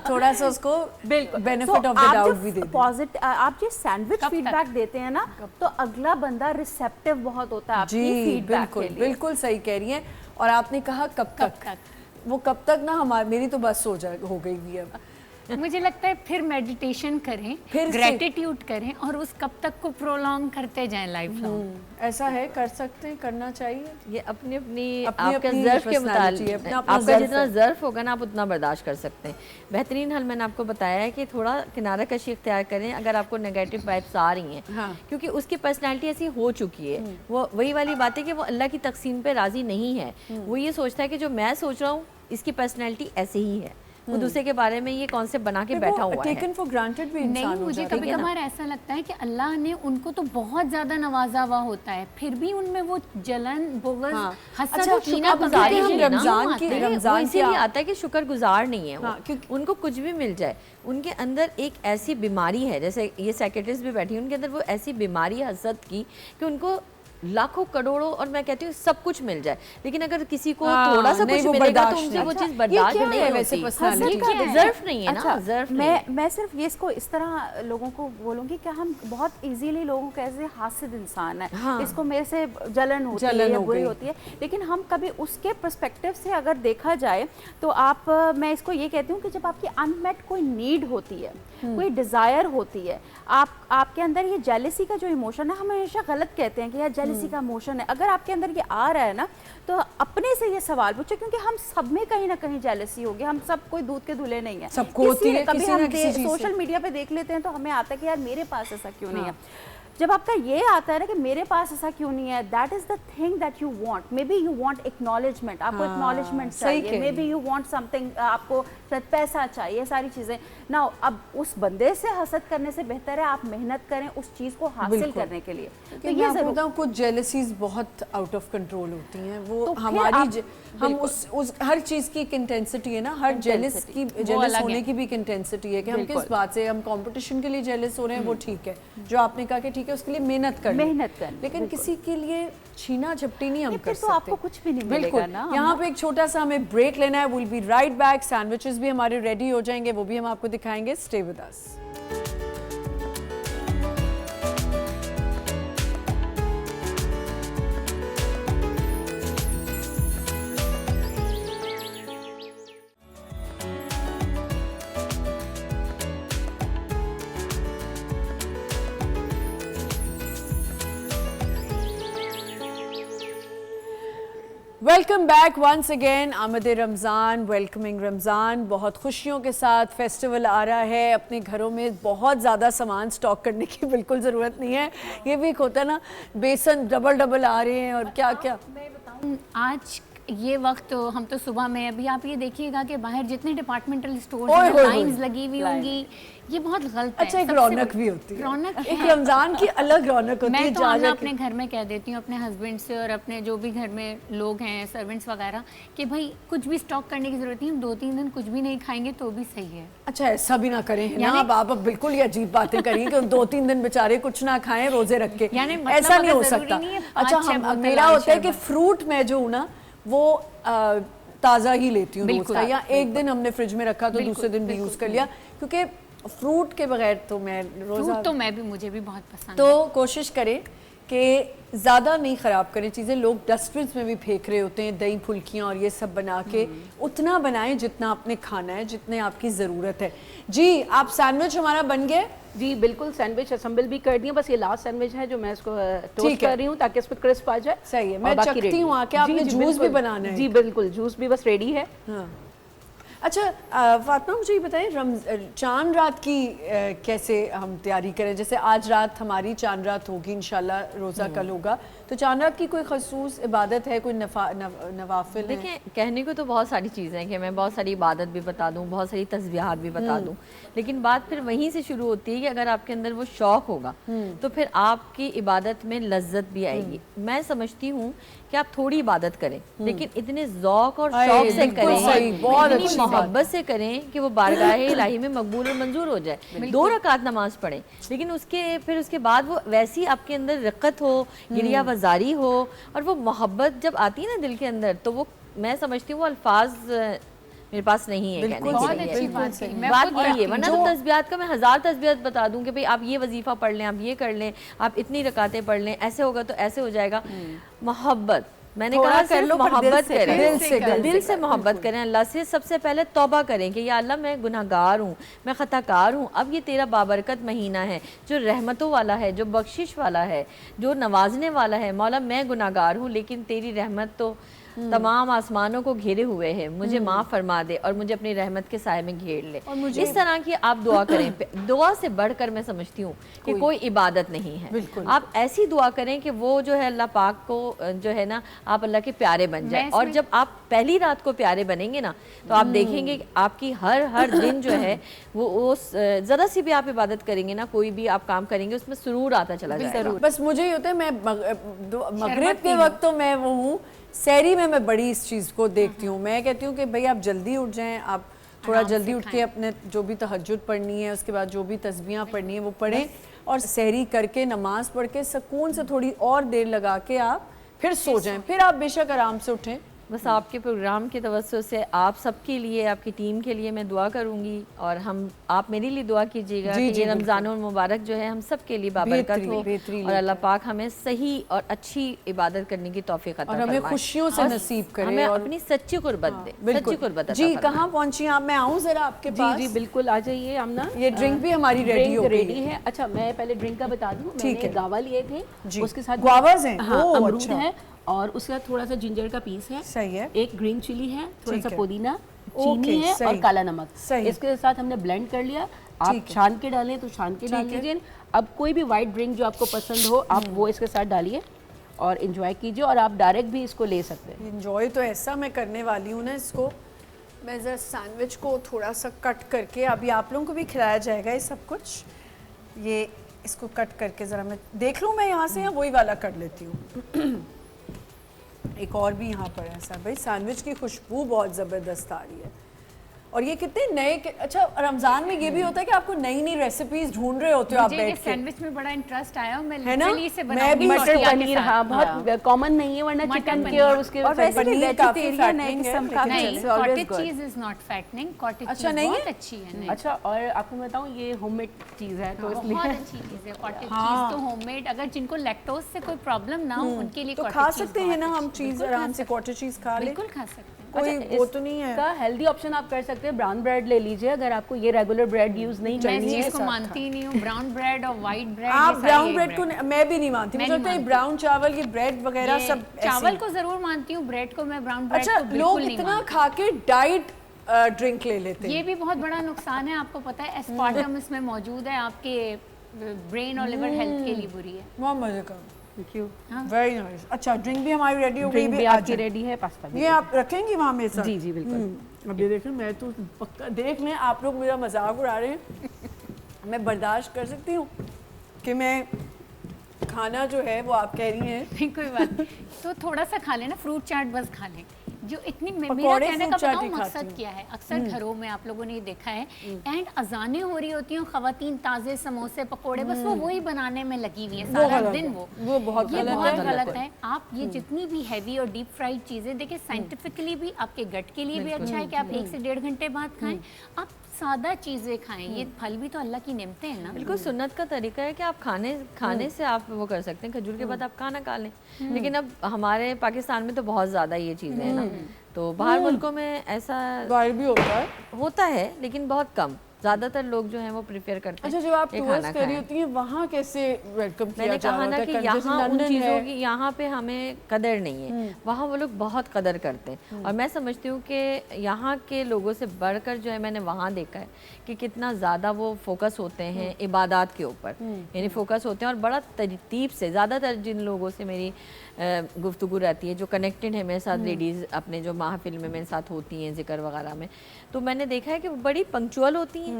थोड़ा सा उसको बेनिफिट ऑफ द डाउट भी दे दें। आप जो सैंडविच फीडबैक देते हैं ना, तो अगला बंदा रिसेप्टिव बहुत होता है आपकी फीडबैक के लिए। बिल्कुल सही कह रही हैं। और आपने कहा कब तक, वो कब तक ना, मेरी तो बस हो गई भी अब। मुझे लगता है फिर मेडिटेशन करें, फिर ग्रेटिट्यूड करें और उस कब तक को प्रोलॉन्ग करते जाएं लाइफ लॉन्ग। ऐसा है, कर सकते हैं, करना चाहिए। ये अपनी अपनी अपनी आपके अपनी ज़र्फ़ के personality है, मुताबिक, अपना आपका ज़र्फ़ जितना है। ज़र्फ़ होगा ना आप उतना बर्दाश्त कर सकते हैं। बेहतरीन हल मैंने आपको बताया है कि थोड़ा किनारा कशी इख्तियार करें अगर आपको नेगेटिव वाइब्स आ रही हैं, क्योंकि उसकी पर्सनैलिटी ऐसी हो चुकी है। वो वही वाली बात है कि वो अल्लाह की तकसीम पे राज़ी नहीं है। वो ये सोचता है कि जो मैं सोच रहा हूँ इसकी पर्सनैलिटी ऐसे ही है, वो दूसरे के बारे में ये कॉन्सेप्ट बना के बैठा हुआ है। टेकन फॉर ग्रांटेड भी इंसान नहीं, हो मुझे जाता है। कभी कभार ऐसा लगता है कि अल्लाह ने उनको तो बहुत ज्यादा नवाजा हुआ होता है, फिर भी उनमें वो जलन, बुग़्ज़, हसद अच्छा, और कीना गुज़ारिश क्यों रमज़ान आते की हैं? रमज़ान की इसीलिए आता है कि शुक्रगुजार नहीं है वो, क्योंकि उनको कुछ भी मिल जाए। उनके अंदर एक ऐसी बीमारी है, जैसे ये सेक्रेटरीज भी बैठी हैं, उनके अंदर वो ऐसी बीमारी है हसद की कि उनको लाखों करोड़ों, और मैं कहती हूँ सब कुछ मिल जाए, लेकिन अगर किसी को थोड़ा सा कुछ मिलेगा तो उनसे वो चीज़ बर्दाश्त नहीं होती। वैसे पर्सनालिटी का ज़र्फ़ नहीं है ना, ज़र्फ़ नहीं। मैं सिर्फ ये इसको इस तरह लोगों को बोलूँगी कि हम बहुत इजीली लोगों को ऐसे हासिद इंसान है, इसको मेरे से जलन होती है या बुरी होती है, लेकिन हम कभी उसके पर्सपेक्टिव से अगर देखा जाए तो आप, मैं इसको ये कहती हूँ कि जब आपकी अनमेट कोई नीड होती है कोई डिज़ायर होती है, आपके अंदर ये जेलसी का जो इमोशन है, हम हमेशा गलत कहते हैं कि यार जेलसी का इमोशन है। अगर आपके अंदर ये आ रहा है ना, तो अपने से ये सवाल पूछो, क्योंकि हम सब में कहीं ना कहीं जेलसी होगी। हम सब कोई दूध के धुले नहीं है, सबको होती है कभी किसी हम ना किसी चीज़ से। सोशल मीडिया पे देख लेते हैं तो हमें आता है कि यार मेरे पास ऐसा क्यों नहीं है। जब आपका ये आता है ना कि मेरे पास ऐसा क्यों नहीं है, that is the thing that you want. May be you want acknowledgement, आपको एक्नॉलेजमेंट चाहिए, may be you want something, आपको शायद पैसा चाहिए, सारी चीजें ना। अब उस बंदे से हसद करने से बेहतर है आप मेहनत करें उस चीज को हासिल करने के लिए। तो ये जरूर कुछ जेलसीज बहुत आउट ऑफ कंट्रोल होती हैं, वो तो हमारी हम उस हर चीज की एक इंटेंसिटी है ना, हर जेलस होने की भी एक इंटेंसिटी है कि हम किस बात से, हम कंपटीशन के लिए जेलस हो रहे हैं, वो ठीक है, जो आपने कहा कि ठीक है उसके लिए मेहनत कर, लेकिन किसी के लिए छीना झपटी नहीं हम कर सकते, तो आपको कुछ भी नहीं मिलेगा ना। यहाँ पे एक छोटा सा हमें ब्रेक लेना है, will be right back. Sandwiches भी हमारे रेडी हो जाएंगे, वो भी हम आपको दिखाएंगे, stay with us. Welcome back once again, आमद रमज़ान, वेलकमिंग रमज़ान। बहुत खुशियों के साथ फेस्टिवल आ रहा है, अपने घरों में बहुत ज़्यादा सामान स्टॉक करने की बिल्कुल ज़रूरत नहीं है। ये भी एक होता है ना, बेसन डबल आ रहे हैं और क्या क्या। मैं बताऊँ आज ये वक्त हम तो सुबह में, अभी आप ये देखिएगा कि बाहर जितने डिपार्टमेंटल स्टोर लाइंस लगी हुई होंगी, ये बहुत गलत है। अच्छा, एक रौनक भी होती है, रौनक एक रमजान की अलग रौनक होती है। मैं तो आना अपने घर में कह देती हूँ अपने हस्बैंड से और अपने जो भी घर में लोग हैं, सर्वेंट्स वगैरह, कि भाई कुछ भी स्टॉक करने की जरूरत नहीं, हम 2-3 दिन कुछ भी नहीं खाएंगे तो भी सही है। अच्छा, ऐसा भी ना करें ना आप बिल्कुल ही अजीब बातें करिए कि 2-3 दिन बेचारे कुछ ना खाएं रोजे रख के, ऐसा नहीं हो सकता। अच्छा, मेरा होता है कि फ्रूट में जो हूँ ना वो ताज़ा ही लेती हूँ रोज का, या एक दिन हमने फ्रिज में रखा तो दूसरे दिन भी यूज़ कर लिया, क्योंकि फ्रूट के बगैर तो मैं रोज़ा, तो मुझे भी बहुत पसंद तो कोशिश करें कि ज़्यादा नहीं ख़राब करें चीज़ें। लोग डस्टबिन में भी फेंक रहे होते हैं, दही फुल्कियाँ और ये सब बना के, उतना बनाएं जितना आपने खाना है, जितने आपकी ज़रूरत है। जी, आप सैंडविच हमारा बन गए? जी बिल्कुल, सैंडविच असेंबल भी कर दिए, बस ये लास्ट सैंडविच है जो मैं इसको टोस्ट कर रही हूँ ताकि इस पर क्रिस्प आ जाए। सही है, मैं चखती हूँ आके। आपने जूस भी बनाना है? जी बिल्कुल, जूस भी बस रेडी है। हाँ। अच्छा फातिमा, मुझे ये बताएं चांद रात की कैसे हम तैयारी करें? जैसे आज रात हमारी चांद रात होगी इंशाल्लाह, रोज़ा कल होगा, तो चांद रात की कोई खसूस इबादत है, कोई नवाफिल? देखिए, कहने को तो बहुत सारी चीज़ें हैं कि मैं बहुत सारी इबादत भी बता दूं, बहुत सारी तस्बीहात भी बता दूं, लेकिन बात फिर वहीं से शुरू होती है कि अगर आपके अंदर वो शौक़ होगा तो फिर आपकी इबादत में लज्जत भी आएगी। मैं समझती हूँ कि आप थोड़ी इबादत करें, लेकिन इतने ज़ौक़ और शौक़ से करें, बहुत इतनी मोहब्बत से करें कि वो बारगाह इलाही में मकबूल और मंजूर हो जाए। 2 रकात नमाज पढ़ें, लेकिन उसके बाद वो वैसी आपके अंदर रिक़्क़त हो, गिरिया वज़ारी हो, और वो मोहब्बत जब आती है ना दिल के अंदर, तो वो मैं समझती हूँ वो अल्फाज मेरे पास नहीं है कहने बहुत अच्छी बात यही है। वरना तो तस्बीहात का मैं 1000 तस्बीहात बता दूं कि भाई आप ये वजीफा पढ़ लें, आप ये कर लें, आप इतनी रकातें पढ़ लें, ऐसे होगा तो ऐसे हो जाएगा। मोहब्बत, मैंने कहा सिर्फ मोहब्बत करें, दिल से मोहब्बत करें अल्लाह से। सबसे पहले तौबा करें कि या अल्लाह मैं गुनाहगार हूँ, मैं ख़ताकार हूँ, अब ये तेरा बाबरकत महीना है जो रहमतों वाला है, जो बख्शिश वाला है, जो नवाजने वाला है। मौला मैं गुनाहगार हूँ, लेकिन तेरी रहमत तो तमाम आसमानों को घेरे हुए है, मुझे माफ़ फरमा दे और मुझे अपनी रहमत के साए में घेर ले। इस तरह की आप दुआ करें। दुआ से बढ़कर मैं समझती हूँ कि कोई इबादत नहीं है। आप ऐसी दुआ करें कि वो जो है अल्लाह पाक को जो है ना, आप अल्लाह के प्यारे बन जाए। और जब आप पहली रात को प्यारे बनेंगे ना, तो आप देखेंगे आपकी हर दिन जो है वो ज़रा सी भी आप इबादत करेंगे ना, कोई भी आप काम करेंगे, उसमें सुरूर आता चला जाएगा। बस मुझे ये होता है, मैं मगरिब के वक्त तो मैं वो हूँ, सहरी में मैं बड़ी इस चीज़ को देखती हूँ। मैं कहती हूँ कि भाई आप जल्दी उठ जाएं, आप थोड़ा जल्दी उठ के अपने जो भी तहज्जुद पढ़नी है, उसके बाद जो भी तस्बीहां पढ़नी है वो पढ़ें, और सहरी करके नमाज पढ़ के सुकून से थोड़ी और देर लगा के आप फिर सो जाएं। फिर आप बेशक आराम से उठें, बस आपके प्रोग्राम की तवज्जो से आप सबके लिए, आपकी टीम के लिए मैं दुआ करूंगी, और आप मेरे लिए दुआ कीजिएगा कि ये रमज़ान मुबारक जो है हम सब के लिए बाबरकत हो, और अल्लाह पाक हमें सही और अच्छी इबादत करने की तौफीक अता और हमें फरमाए, खुशियों से नसीब करे, हमें और अपनी सच्ची कुर्बत दे, सच्ची कुर्बत जी। कहाँ पहुंची आप? मैं आऊँ जरा आपके पास? जी बिल्कुल, आ जाइए आमना। ये ड्रिंक भी हमारी रेडी हो गई रेडी है। अच्छा, मैं पहले ड्रिंक का बता दूं। मैंने गावा लिए थे, उसके साथ गुआवाज हैं, हाँ, अमरूद अच्छा। है, और उसके साथ थोड़ा सा जिंजर का पीस है, सही है, एक ग्रीन चिली है, थोड़ा सा है। पुदीना, ओके, चीनी है सही। और काला नमक। सही। इसके साथ हमने ब्लेंड कर लिया। आप छान के डालें तो छान के डाल दीजिए। अब कोई भी वाइट ड्रिंक जो आपको पसंद हो आप वो इसके साथ डालिए और एंजॉय कीजिए, और आप डायरेक्ट भी इसको ले सकते हैं। एंजॉय तो ऐसा मैं करने वाली हूँ ना इसको। मैं ज़रा सैंडविच को थोड़ा सा कट करके, अभी आप लोगों को भी खिलाया जाएगा ये सब कुछ। ये इसको कट करके ज़रा मैं देख लूँ मैं यहाँ से, या वही वाला कर लेती हूँ। एक और भी यहाँ पर है सर भाई, सैंडविच की खुशबू बहुत ज़बरदस्त आ रही है। और ये कितने नए अच्छा, रमज़ान में ये भी होता है कि आपको नई नई रेसिपीज ढूंढ रहे होते हो आप मुझे ये बैठ के। सैंडविच में बड़ा इंटरेस्ट आया, मैं है ना? लिटरली इसे मैं बनाऊंगी भी मटर सोया के पनीर, साथ। हाँ, बहुत कॉमन नहीं है, वरना मटर चिकन के पनीर। और उसके और वैसे भी पनीर काफी वेजिटेरियन है, fattening है, किस्म का लेकिन नहीं, it's always कॉटेज good. चीज इज नॉट फैटनिंग, कॉटेज अच्छा, चीज नहीं बहुत है? अच्छी है। नहीं, अच्छा, और आपको बताऊं ये होममेड चीज़ है तो बहुत इसलिए अच्छी चीज है कॉटेज चीज तो होममेड। अगर जिनको लैक्टोज से कोई प्रॉब्लम ना हो उनके लिए तो cottage खा cheese सकते बहुत हैं ना हम अच्छी- चीज़ बिल्कुल खा आराम से, सकते कॉटेज चीज़ खा हैं, लें? बिल्कुल खा सकते हैं। कोई वो तो नहीं है। का हेल्दी ऑप्शन आप कर सकते हैं, ब्राउन ब्रेड ले लीजिए अगर आपको ये रेगुलर ब्रेड यूज़ नहीं मैं करनी इस है। चीज को मानती नहीं हूँ, ब्राउन ब्रेड और वाइट ब्रेड। आप ब्राउन ब्रेड को मैं भी नहीं मानती, मैं मुझे नहीं लगता है मानती। ब्राउन चावल, ये ब्रेड वगैरह सब ऐसे चावल ही। को जरूर मानती हूँ, ब्रेड को मैं ब्राउन ब्रेड अच्छा, को बिल्कुल लोग नहीं इतना मानती। खा के डाइट ड्रिंक ले लेते ये हैं। भी बहुत बड़ा नुकसान है, आपको पता है एस्पार्टम इसमें मौजूद है, आपके ब्रेन और लिवर हेल्थ के लिए बुरी है। बहुत मजे का, थैंक यू। Very nice. अच्छा, ड्रिंक भी हमारी रेडी हो गई। ड्रिंक भी आ आपकी जाए। रेडी है, पास्ता भी ये आप रखेंगी वहाँ मेरे साथ? जी जी बिल्कुल। अब ये देखें, मैं तो पक्का देख लें, आप लोग मेरा मजाक उड़ा रहे हैं। मैं बर्दाश्त कर सकती हूँ कि मैं खाना जो है वो आप कह रही हैं। नहीं कोई बात नहीं, तो थोड़ा सा खा लेना, फ्रूट चाट बस खा लें। जो इतनी मेरा पकौड़े कहने का fruit चाट बताऊं ही खाती मकसद हूँ। क्या है, अक्सर घरों में आप लोगों ने ये देखा है एंड अजानें हो रही होती हैं, खवातीन ताज़े समोसे पकौड़े बस वो वही बनाने में लगी हुई है सारा गलत दिन। है, वो बहुत ये गलत बहुत है। गलत है। आप ये जितनी भी हैवी और डीप फ्राइड चीज़ें देखिए, साइंटिफिकली भी आपके गट के लिए भी अच्छा है कि आप 1 से 1.5 घंटे बाद खाएं। आप सादा चीज़ें खाएं, ये फल भी तो अल्लाह की नेमतें हैं ना। बिल्कुल सुन्नत का तरीका है कि आप खाने से आप वो कर सकते हैं, खजूर के बाद आप खाना खा लें। लेकिन अब हमारे पाकिस्तान में तो बहुत ज़्यादा ये चीज़ें हैं ना, तो बाहर मुल्कों में ऐसा बाहर भी होता है, लेकिन बहुत कम। ज़्यादातर लोग जो हैं वो प्रेफर करते हैं। अच्छा, जब आप ये टूर्स खाना कर रही खाएं। होती हैं, वहाँ कैसे वेलकम किया मैंने जा रहा कहा होता ना है? कि जैसे यहाँ उन लंदन चीज़ों है। की यहाँ पे हमें कदर नहीं है, वहाँ वो लोग बहुत कदर करते हैं। और मैं समझती हूँ कि यहाँ के लोगों से बढ़कर जो है मैंने वहाँ देखा है कि कितना ज़्यादा वो फोकस होते हैं इबादत के ऊपर, यानी फोकस होते हैं और बड़ा तरतीब से। ज़्यादातर जिन लोगों से मेरी गुफ्तगू रहती है, जो कनेक्टेड है मेरे साथ लेडीज़, अपने जो महफिल में मेरे साथ होती हैं ज़िक्र वगैरह में, तो मैंने देखा है कि वो बड़ी पंक्चुअल होती हैं,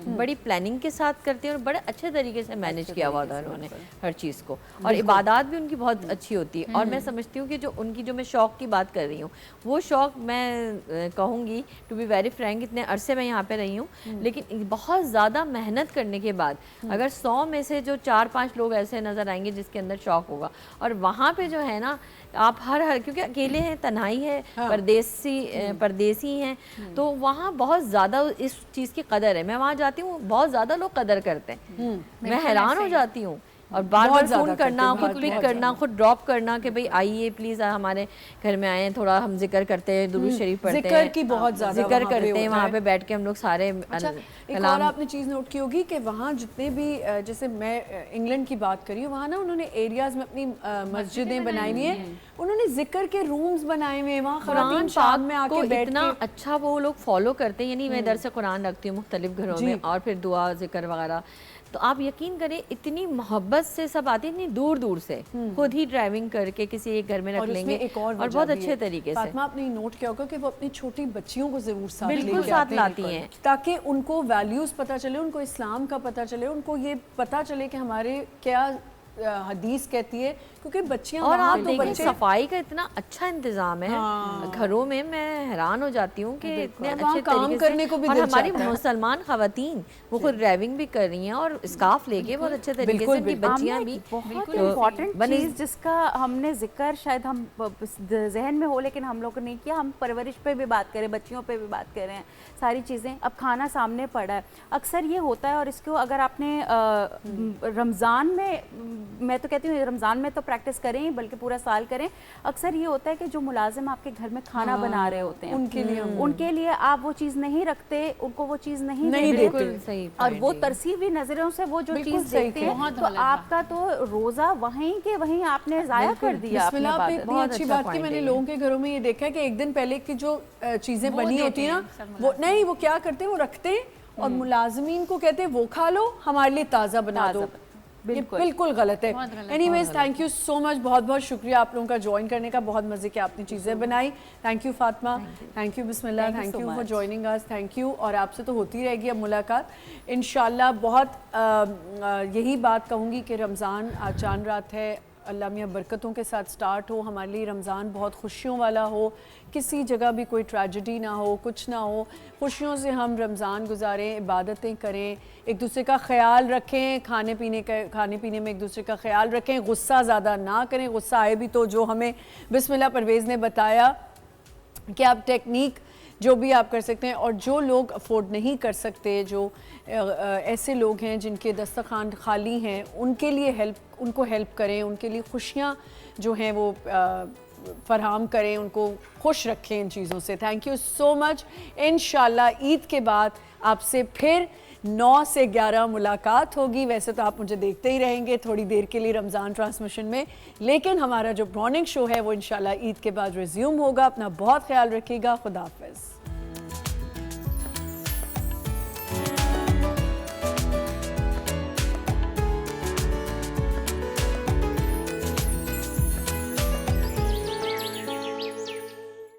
बड़ी प्लानिंग के साथ करती हैं और बड़े अच्छे तरीके से मैनेज किया हुआ था उन्होंने हर चीज़ को, और इबादत भी उनकी बहुत अच्छी होती है। और मैं समझती हूँ कि जो उनकी, जो मैं शौक़ की बात कर रही हूँ, वो शौक़ मैं कहूँगी टू बी वेरी फ्रैंक, इतने अरसे मैं यहाँ पे रही हूँ, लेकिन बहुत ज़्यादा मेहनत करने के बाद अगर 100 में से जो 4-5 लोग ऐसे नज़र आएंगे जिसके अंदर शौक़ होगा, और वहाँ पे जो है ना आप हर क्योंकि अकेले हैं, तन्हाई है, परदेसी हैं, तो वहाँ बहुत ज़्यादा इस चीज़ की कदर है। मैं वहाँ जाती हूँ, बहुत ज़्यादा लोग कदर करते हैं, मैं हैरान हो जाती हूँ। और बार बार फ़ोन करना, खुद पिक करना, खुद ड्रॉप करना कि भाई आइए प्लीज़ हमारे घर में आए, थोड़ा हम जिक्र करते हैं, दुरूद शरीफ पढ़ते हैं, जिक्र की बहुत ज़्यादा जिक्र करते हैं वहाँ पे बैठ के हम लोग सारे। अच्छा, एक और आपने चीज़ नोट की होगी कि वहाँ जितने भी, जैसे मैं इंग्लैंड की बात करी हूँ, वहाँ ना उन्होंने एरियाज़ में अपनी मस्जिदें बनाई हुई हैं, उन्होंने जिक्र के रूम्स बनाए हुए हैं, वहाँ कुरान शाम में आके को बैठ इतना अच्छा वो लोग फॉलो करते हैं। यानी मैं इधर से कुरान रखती हूँ मुख्तलिफ घरों में, और फिर दुआ जिक्र वगैरह, तो आप यकीन करें इतनी मोहब्बत से सब आते हैं, इतनी दूर दूर से, खुद ही ड्राइविंग करके किसी एक घर में रख लेंगे, और बहुत अच्छे तरीके से। फातिमा, आपने नोट किया होगा कि वो अपनी छोटी बच्चियों को जरूर साथ बिल्कुल साथ लाती हैं, ताकि उनको वैल्यूज पता चले, उनको इस्लाम का पता चले, उनको ये पता चले कि हमारे क्या हदीस कहती है, क्योंकि बच्चियां और वहाँ आप तो देखें बच्चे सफाई का इतना अच्छा इंतजाम है घरों में, मैं हैरान हो जाती हूँ कि इतने और वहाँ अच्छे काम तरीके करने से। को भी और दिल हमारी चाहता है। मुसलमान खवातीन वो खुद ड्राइविंग भी कर रही हैं और स्कार्फ लेके बहुत अच्छे तरीके से बिल्कुल, उनकी बिल्कुल। बच्चियां भी बहुत तो इम्पॉर्टेंट बने- चीज़ जिसका हमने जिक्र शायद हम जहन में हो लेकिन हम लोगों ने नहीं किया, हम परवरिश पे भी बात करें, बच्चियों पे भी बात कर रहे हैं, सारी चीज़ें। अब खाना सामने पड़ा है, अक्सर ये होता है, और इसको अगर आपने रमज़ान में, मैं तो कहती हूँ रमज़ान में तो प्रैक्टिस करें ही, बल्कि पूरा साल करें। अक्सर ये होता है कि जो मुलाजिम आपके घर में खाना बना रहे होते हैं उनके लिए आप वो चीज़ नहीं रखते, उनको वो चीज़ नहीं नहीं देते, बिल्कुल सही और point वो है। तरसी हुई नज़रों से वो जो बिल्कुल चीज़ सही देखते कहा। हैं, बहुत तो गलत बात। आपका तो रोज़ा वहीं के वहीं आपने ज़ाया कर दिया अपनी बिस्मिल्लाह, आपने इबादत। इतनी बहुत अच्छी अच्छा बात की। point मैंने है ये। लोगों के घरों में ये देखा है कि एक दिन पहले की जो चीजें वो बनी देते होती है हैं ना, सब वो नहीं, वो क्या करते हैं, वो रखते हैं और मुलाजमीन को कहते हैं वो खा लो, हमारे लिए ताज़ा बना दो। ये बिल्कुल गलत है। बहुत गलत, anyways, thank you so much, बहुत बहुत शुक्रिया आप लोगों का ज्वाइन करने का, बहुत मजे की आपने चीज़ें बनाई। Thank you Fatima, thank you Bismillah, Thank you thank so you for much. Joining us, thank you. और आपसे तो होती रहेगी अब मुलाकात इंशाल्लाह। बहुत यही बात कहूँगी कि रमज़ान आज चांद रात है, अल्लाह मियाँ बरकतों के साथ स्टार्ट हो, हमारे लिए रमज़ान बहुत खुशियों वाला हो, किसी जगह भी कोई ट्रेजेडी ना हो, कुछ ना हो, खुशियों से हम रमज़ान गुजारें, इबादतें करें, एक दूसरे का ख्याल रखें, खाने पीने में एक दूसरे का ख्याल रखें, गुस्सा ज़्यादा ना करें। गुस्सा आए भी तो जो हमें बिस्मिल्लाह परवेज़ ने बताया कि आप टेक्निक जो भी आप कर सकते हैं, और जो लोग अफोर्ड नहीं कर सकते, जो ऐसे लोग हैं जिनके दस्तरखान खाली हैं, उनके लिए उनको हेल्प करें, उनके लिए खुशियाँ जो हैं वो फराहम करें, उनको खुश रखें इन चीज़ों से। Thank you so much. इंशाल्लाह ईद के बाद आपसे फिर 9 से 11 मुलाकात होगी। वैसे तो आप मुझे देखते ही रहेंगे थोड़ी देर के लिए रमज़ान ट्रांसमिशन में, लेकिन हमारा जो मॉर्निंग शो है वो इंशाल्लाह ईद के बाद रिज्यूम होगा। अपना बहुत ख्याल रखिएगा। खुदा हाफ़िज़।